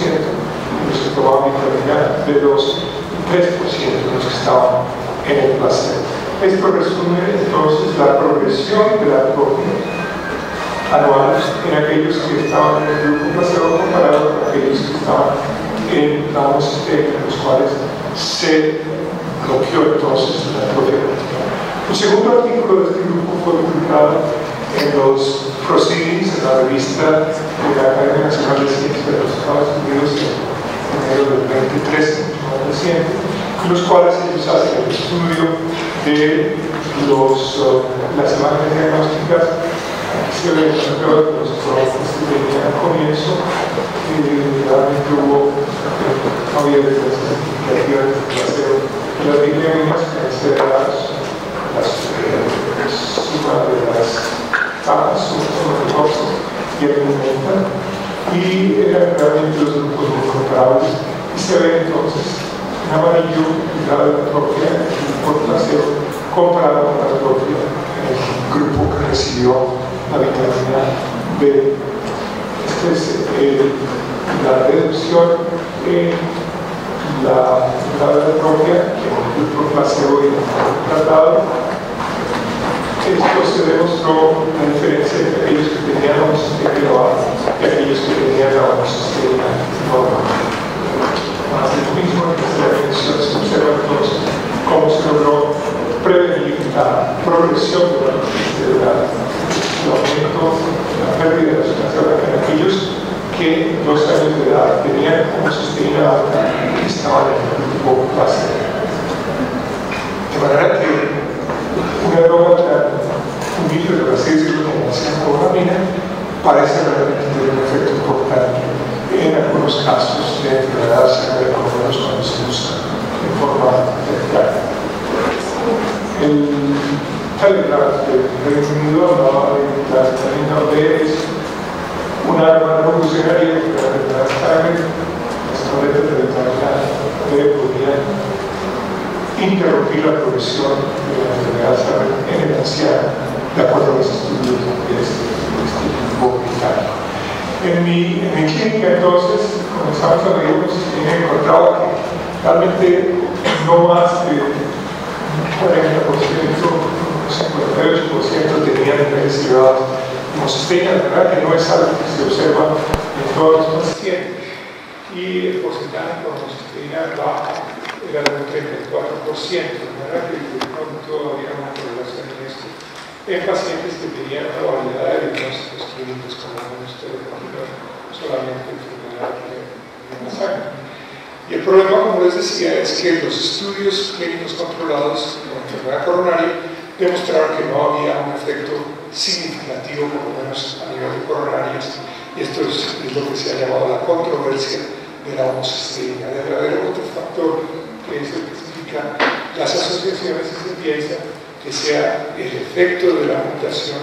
en los que tomaban vitamina B12 y 3% en los que estaban en el placebo. Esto resume entonces la progresión de la atrofia anual en aquellos que estaban en el grupo placebo comparado con aquellos que estaban en la homocisteína, en los cuales se bloqueó entonces la atrofia. Un segundo artículo de este grupo fue publicado en los Proceedings, en la revista de la Academia Nacional de Ciencias de los Estados Unidos en enero del 2013, más reciente, en los cuales ellos hacen el estudio de las imágenes diagnósticas. Se ve en los trabajos que tenían al comienzo, realmente no había diferencias significativas de placebo. Las vitaminas consideradas la suma de las capas, suma de cosas y alimentan, y eran realmente los grupos muy comparables, y se ve entonces en amarillo el grado de atrofia por placebo comparado con la atrofia en el grupo que recibió la vitamina B. Esta es la reducción en la grado de atrofia en el grupo placebo y el tratado. Esto se demostró la diferencia entre aquellos que tenían la homocisteína elevada y aquellos que tenían la homocisteína normal. Más de lo mismo, en esta definición se observa entonces cómo se logró prevenir la progresión de la homocisteína cerebral, el aumento, la pérdida de la sustancia blanca en aquellos que que 2 años de edad tenían homocisteína alta y estaban en el grupo base. De manera que una droga tan humilde, por así decirlo, como la cianobamina, parece realmente tener un efecto importante en algunos casos de enfermedad cerebral, por lo menos cuando se usa en forma temprana. El Telegraph del Reino Unido hablaba de la vitamina B es un arma revolucionaria para la Alzheimer. Las tabletas de vitamina B podrían interrumpir la progresión de la enfermedad Alzheimer en el anciano, de acuerdo a los estudios de este tipo británico. En mi clínica, entonces, comenzamos a medir y he encontrado que realmente no más de 40%, 58% tenían niveles elevados de homocisteína. La verdad que no es algo que se observa en todos los pacientes. Y el porcentaje de homocisteína baja era de un 34%. La verdad que no todavía una correlación en esto. En pacientes que tenían una variedad de diagnósticos clínicos, como ustedes imaginan, solamente enfermedad de la sangre. Y el problema, como les decía, es que los estudios clínicos controlados con enfermedad coronaria demostraron que no había un efecto significativo, por lo menos a nivel de coronarias, y esto es lo que se ha llamado la controversia de la homocisteína. Debe haber otro factor que es el que explica las asociaciones y se piensa que sea el efecto de la mutación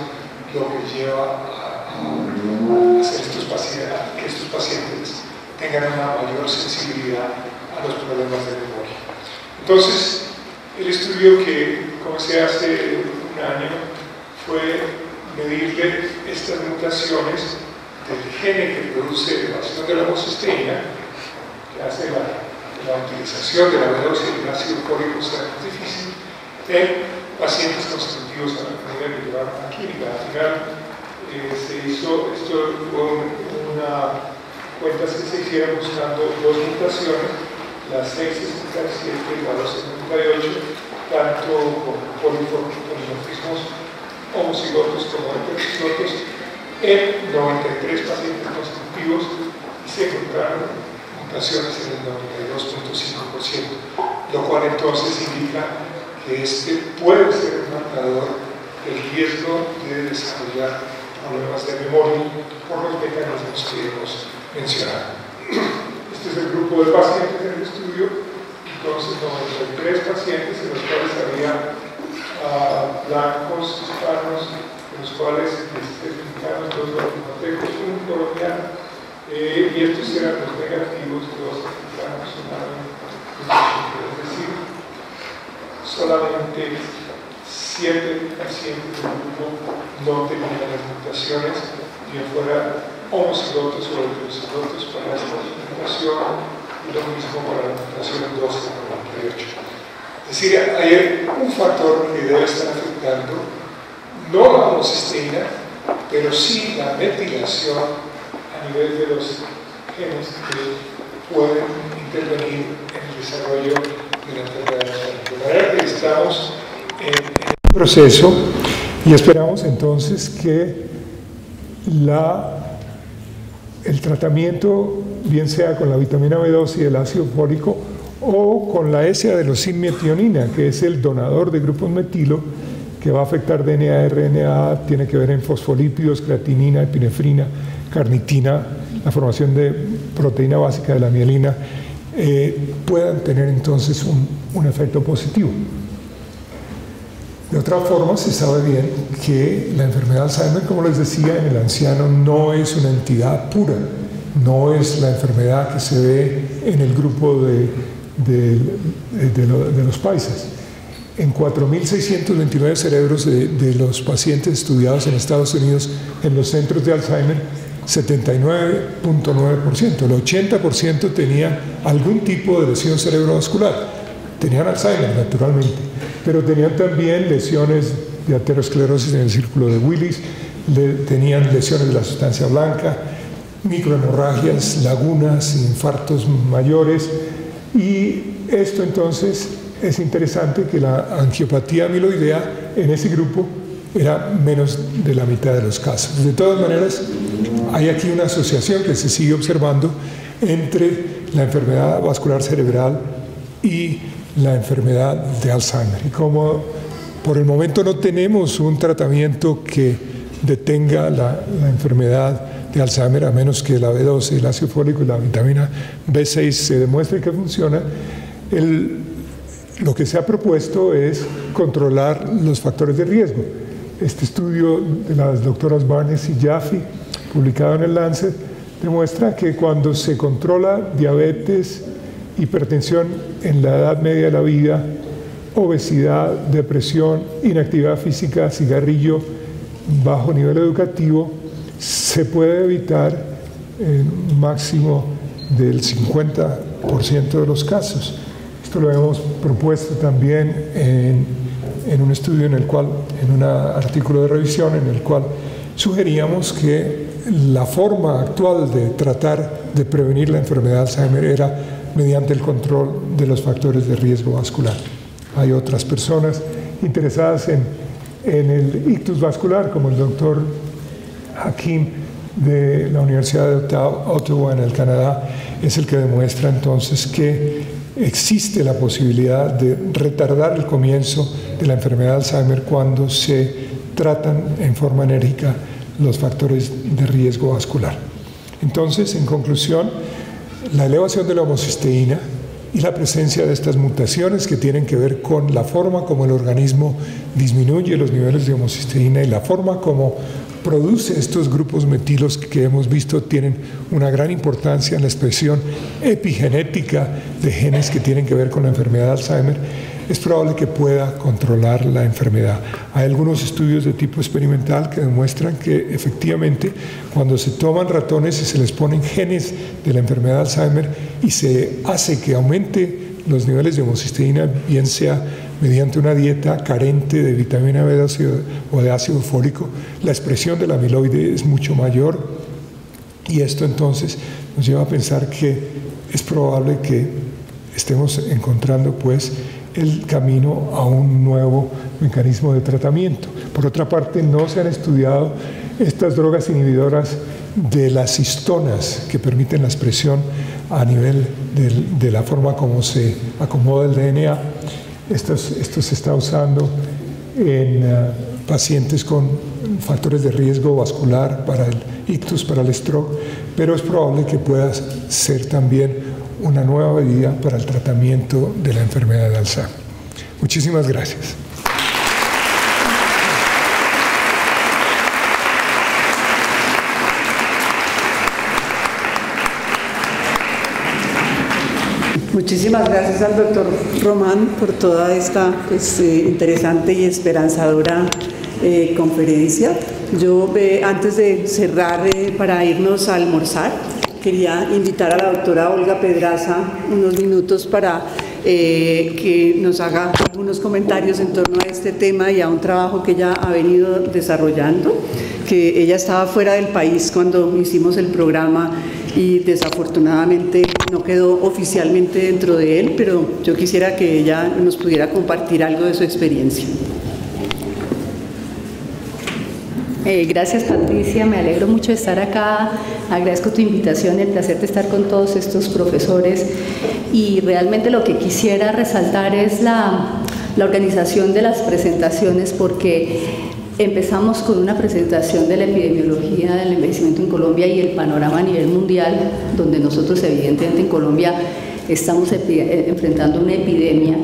lo que lleva a hacer que estos pacientes tengan una mayor sensibilidad a los problemas de memoria. Entonces, el estudio que comencé hace un año fue medirle estas mutaciones del gene que produce elevación de la homocisteína, que hace la utilización de la B12 y el ácido fólico sea más difícil, en pacientes constitutivos a la enfermedad que llevaron a la clínica. Al final se hizo, esto fue una cuentas que se hicieron buscando 2 mutaciones, la 667 y la 278, tanto con polimorfismos homocigotos como heterocigotos, en 93 pacientes constitutivos y se encontraron mutaciones en el 92.5%, lo cual entonces indica que este puede ser un marcador del riesgo de desarrollar problemas de memoria por los mecanismos que hemos mencionado. Este es el grupo de pacientes del estudio, entonces 93 pacientes en los cuales había blancos, hispanos, en los cuales mexicanos, 2 guatemaltecos, 1 colombiano, y estos eran los negativos, 2 mexicanos, 1 es decir, solamente 7 pacientes del grupo no tenían las mutaciones, bien fuera homocigotos o heterocigotos para esta mutación y lo mismo para la mutación 1298. Es decir, hay un factor que debe estar afectando no la homocisteína, pero sí la metilación a nivel de los genes que pueden intervenir en el desarrollo de la enfermedad de Alzheimer. De manera que estamos en un proceso y esperamos entonces que el tratamiento, bien sea con la vitamina B12 y el ácido fólico o con la S-adenosine-metionina, que es el donador de grupos metilo, que va a afectar DNA, RNA, tiene que ver en fosfolípidos, creatinina, epinefrina, carnitina, la formación de proteína básica de la mielina, puedan tener entonces un efecto positivo. De otra forma, se sabe bien que la enfermedad de Alzheimer, como les decía, en el anciano no es una entidad pura, no es la enfermedad que se ve en el grupo de los paisas. En 4.629 cerebros de los pacientes estudiados en Estados Unidos en los centros de Alzheimer, 79.9%, el 80% tenía algún tipo de lesión cerebrovascular. Tenían Alzheimer, naturalmente, pero tenían también lesiones de aterosclerosis en el círculo de Willis, tenían lesiones de la sustancia blanca, microhemorragias, lagunas, infartos mayores, y esto entonces es interesante que la angiopatía amiloidea en ese grupo era menos de la mitad de los casos. De todas maneras, hay aquí una asociación que se sigue observando entre la enfermedad vascular cerebral y la enfermedad de Alzheimer. Y como por el momento no tenemos un tratamiento que detenga la enfermedad de Alzheimer, a menos que la B12, el ácido fólico y la vitamina B6 se demuestre que funciona, lo que se ha propuesto es controlar los factores de riesgo. Este estudio de las doctoras Barnes y Jaffe, publicado en el Lancet, demuestra que cuando se controla diabetes, hipertensión en la edad media de la vida, obesidad, depresión, inactividad física, cigarrillo, bajo nivel educativo, se puede evitar un máximo del 50% de los casos. Esto lo hemos propuesto también en un estudio en un artículo de revisión en el cual sugeríamos que la forma actual de tratar de prevenir la enfermedad de Alzheimer era mediante el control de los factores de riesgo vascular. Hay otras personas interesadas en el ictus vascular, como el doctor Hakim de la Universidad de Ottawa en el Canadá, es el que demuestra entonces que existe la posibilidad de retardar el comienzo de la enfermedad de Alzheimer cuando se tratan en forma enérgica los factores de riesgo vascular. Entonces, en conclusión, la elevación de la homocisteína y la presencia de estas mutaciones que tienen que ver con la forma como el organismo disminuye los niveles de homocisteína y la forma como produce estos grupos metilos que hemos visto tienen una gran importancia en la expresión epigenética de genes que tienen que ver con la enfermedad de Alzheimer, es probable que pueda controlar la enfermedad. Hay algunos estudios de tipo experimental que demuestran que efectivamente cuando se toman ratones y se les ponen genes de la enfermedad de Alzheimer y se hace que aumente los niveles de homocisteína, bien sea mediante una dieta carente de vitamina B12 o de ácido fólico, la expresión del amiloide es mucho mayor y esto entonces nos lleva a pensar que es probable que estemos encontrando pues el camino a un nuevo mecanismo de tratamiento. Por otra parte, no se han estudiado estas drogas inhibidoras de las histonas que permiten la expresión a nivel de la forma como se acomoda el DNA. Esto se está usando en pacientes con factores de riesgo vascular para el ictus, para el stroke, pero es probable que pueda ser también una nueva medida para el tratamiento de la enfermedad de Alzheimer. Muchísimas gracias. Muchísimas gracias al doctor Román por toda esta interesante y esperanzadora conferencia. Yo, antes de cerrar para irnos a almorzar, quería invitar a la doctora Olga Pedraza unos minutos para que nos haga algunos comentarios en torno a este tema y a un trabajo que ella ha venido desarrollando, que ella estaba fuera del país cuando hicimos el programa y desafortunadamente no quedó oficialmente dentro de él, pero yo quisiera que ella nos pudiera compartir algo de su experiencia. Gracias, Patricia, me alegro mucho de estar acá, agradezco tu invitación, el placer de estar con todos estos profesores y realmente lo que quisiera resaltar es la organización de las presentaciones, porque empezamos con una presentación de la epidemiología del envejecimiento en Colombia y el panorama a nivel mundial, donde nosotros evidentemente en Colombia estamos enfrentando una epidemia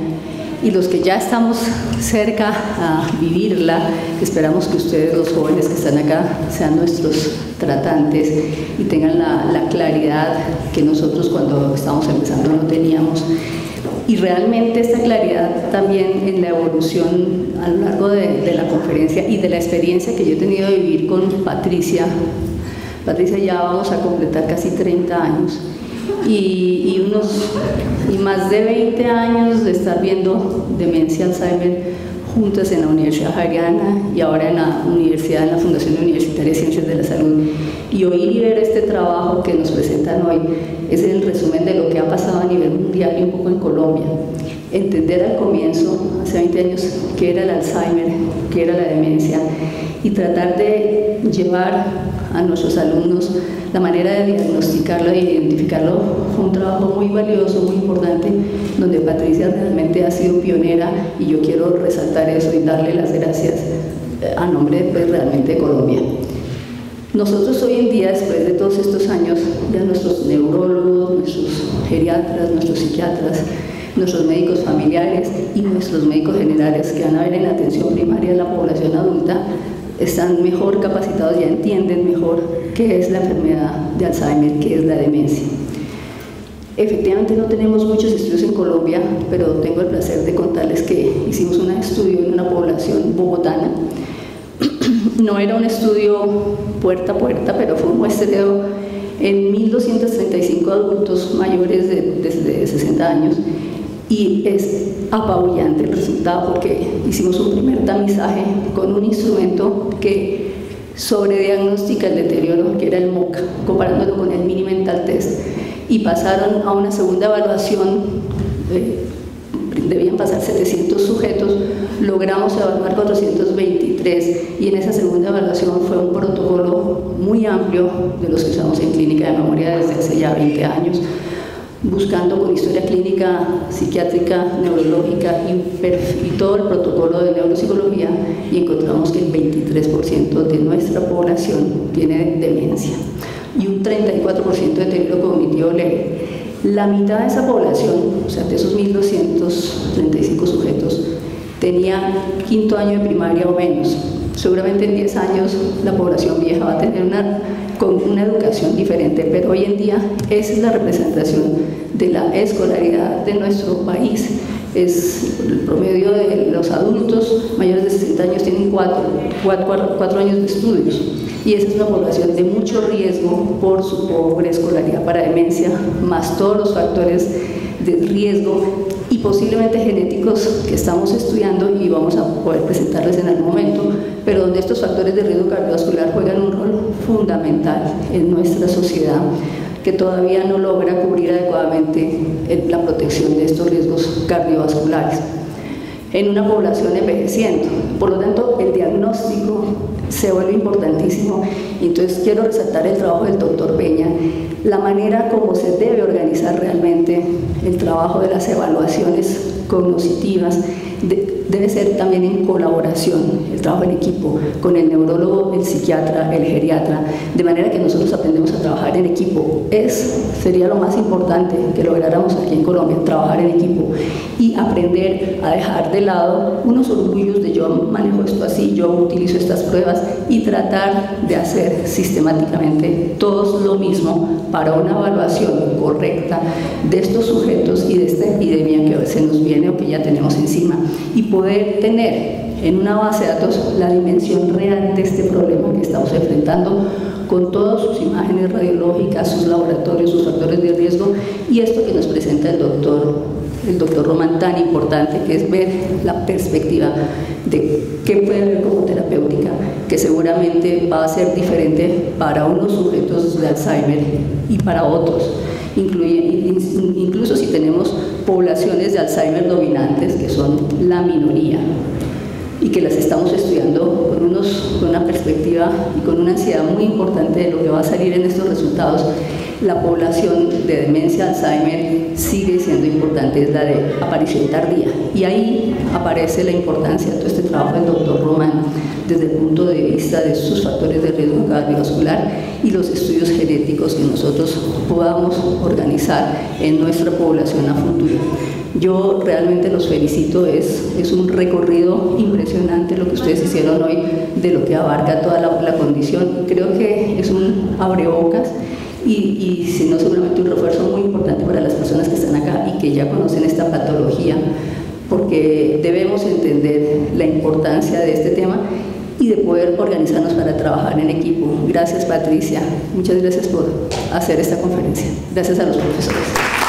y los que ya estamos cerca a vivirla, esperamos que ustedes, los jóvenes que están acá, sean nuestros tratantes y tengan la claridad que nosotros cuando estábamos empezando no teníamos. Y realmente esta claridad también en la evolución a lo largo de la conferencia y de la experiencia que yo he tenido de vivir con Patricia. Patricia, ya vamos a completar casi 30 años y más de 20 años de estar viendo demencia Alzheimer juntas en la Universidad Javeriana y ahora en la universidad, en la Fundación Universitaria de Ciencias de la Salud. Y oír y ver este trabajo que nos presentan hoy es el resumen de lo que ha pasado a nivel mundial y un poco en Colombia. entender al comienzo, hace 20 años, qué era el Alzheimer, qué era la demencia, y tratar de llevar a nuestros alumnos la manera de diagnosticarlo e identificarlo. Fue un trabajo muy valioso, muy importante, donde Patricia realmente ha sido pionera, y yo quiero resaltar eso y darle las gracias a nombre pues, realmente de Colombia. Nosotros hoy en día, después de todos estos años, ya nuestros neurólogos, nuestros geriatras, nuestros psiquiatras, nuestros médicos familiares y nuestros médicos generales que van a ver en la atención primaria de la población adulta están mejor capacitados, ya entienden mejor qué es la enfermedad de Alzheimer, qué es la demencia. Efectivamente no tenemos muchos estudios en Colombia, pero tengo el placer de contarles que hicimos un estudio en una población bogotana. No era un estudio puerta a puerta, pero fue un muestreo en 1.235 adultos mayores de 60 años, y es apabullante el resultado porque hicimos un primer tamizaje con un instrumento que sobrediagnostica el deterioro, que era el MOCA, comparándolo con el Mini Mental Test, y pasaron a una segunda evaluación. Debían pasar 700 sujetos, logramos evaluar 423, y en esa segunda evaluación fue un protocolo muy amplio de los que usamos en clínica de memoria desde hace ya 20 años, buscando con historia clínica, psiquiátrica, neurológica y todo el protocolo de neuropsicología, y encontramos que el 23% de nuestra población tiene demencia y un 34% de deterioro cognitivo leve. La mitad de esa población, o sea, de esos 1.235 sujetos, tenía 5º año de primaria o menos. Seguramente en 10 años la población vieja va a tener con una educación diferente, pero hoy en día esa es la representación de la escolaridad de nuestro país. Es el promedio de los adultos mayores de 60 años tienen 4 años de estudios, y esa es una población de mucho riesgo por su pobre escolaridad para demencia, más todos los factores de riesgo y posiblemente genéticos que estamos estudiando y vamos a poder presentarles en algún momento, pero donde estos factores de riesgo cardiovascular juegan un rol fundamental en nuestra sociedad, que todavía no logra cubrir adecuadamente la protección de estos riesgos cardiovasculares en una población envejeciendo. Por lo tanto, el diagnóstico se vuelve importantísimo. Entonces quiero resaltar el trabajo del doctor Peña, la manera como se debe organizar realmente el trabajo de las evaluaciones cognitivas. Debe ser también en colaboración, el trabajo en equipo, con el neurólogo, el psiquiatra, el geriatra, de manera que nosotros aprendemos a trabajar en equipo. Sería lo más importante que lográramos aquí en Colombia, trabajar en equipo y aprender a dejar de lado unos orgullos de yo manejo esto así, yo utilizo estas pruebas, y tratar de hacer sistemáticamente todos lo mismo para una evaluación correcta de estos sujetos y de esta epidemia que se nos viene o que ya tenemos encima, y poder tener en una base de datos la dimensión real de este problema que estamos enfrentando, con todas sus imágenes radiológicas, sus laboratorios, sus factores de riesgo, y esto que nos presenta el doctor Román, tan importante, que es ver la perspectiva de qué puede haber como terapéutica, que seguramente va a ser diferente para unos sujetos de Alzheimer y para otros. Incluso si tenemos poblaciones de Alzheimer dominantes, que son la minoría, y que las estamos estudiando con una perspectiva y con una ansiedad muy importante de lo que va a salir en estos resultados, la población de demencia Alzheimer sigue siendo importante, es la de aparición tardía. Y ahí aparece la importancia de todo este trabajo del doctor Román, desde el punto de vista de sus factores de riesgo cardiovascular y los estudios genéticos que nosotros podamos organizar en nuestra población a futuro. Yo realmente los felicito, es un recorrido impresionante lo que ustedes hicieron hoy de lo que abarca toda la condición. Creo que es un abrebocas y si no, seguramente un refuerzo muy importante para las personas que están acá y que ya conocen esta patología, porque debemos entender la importancia de este tema y de poder organizarnos para trabajar en equipo. Gracias, Patricia. Muchas gracias por hacer esta conferencia. Gracias a los profesores.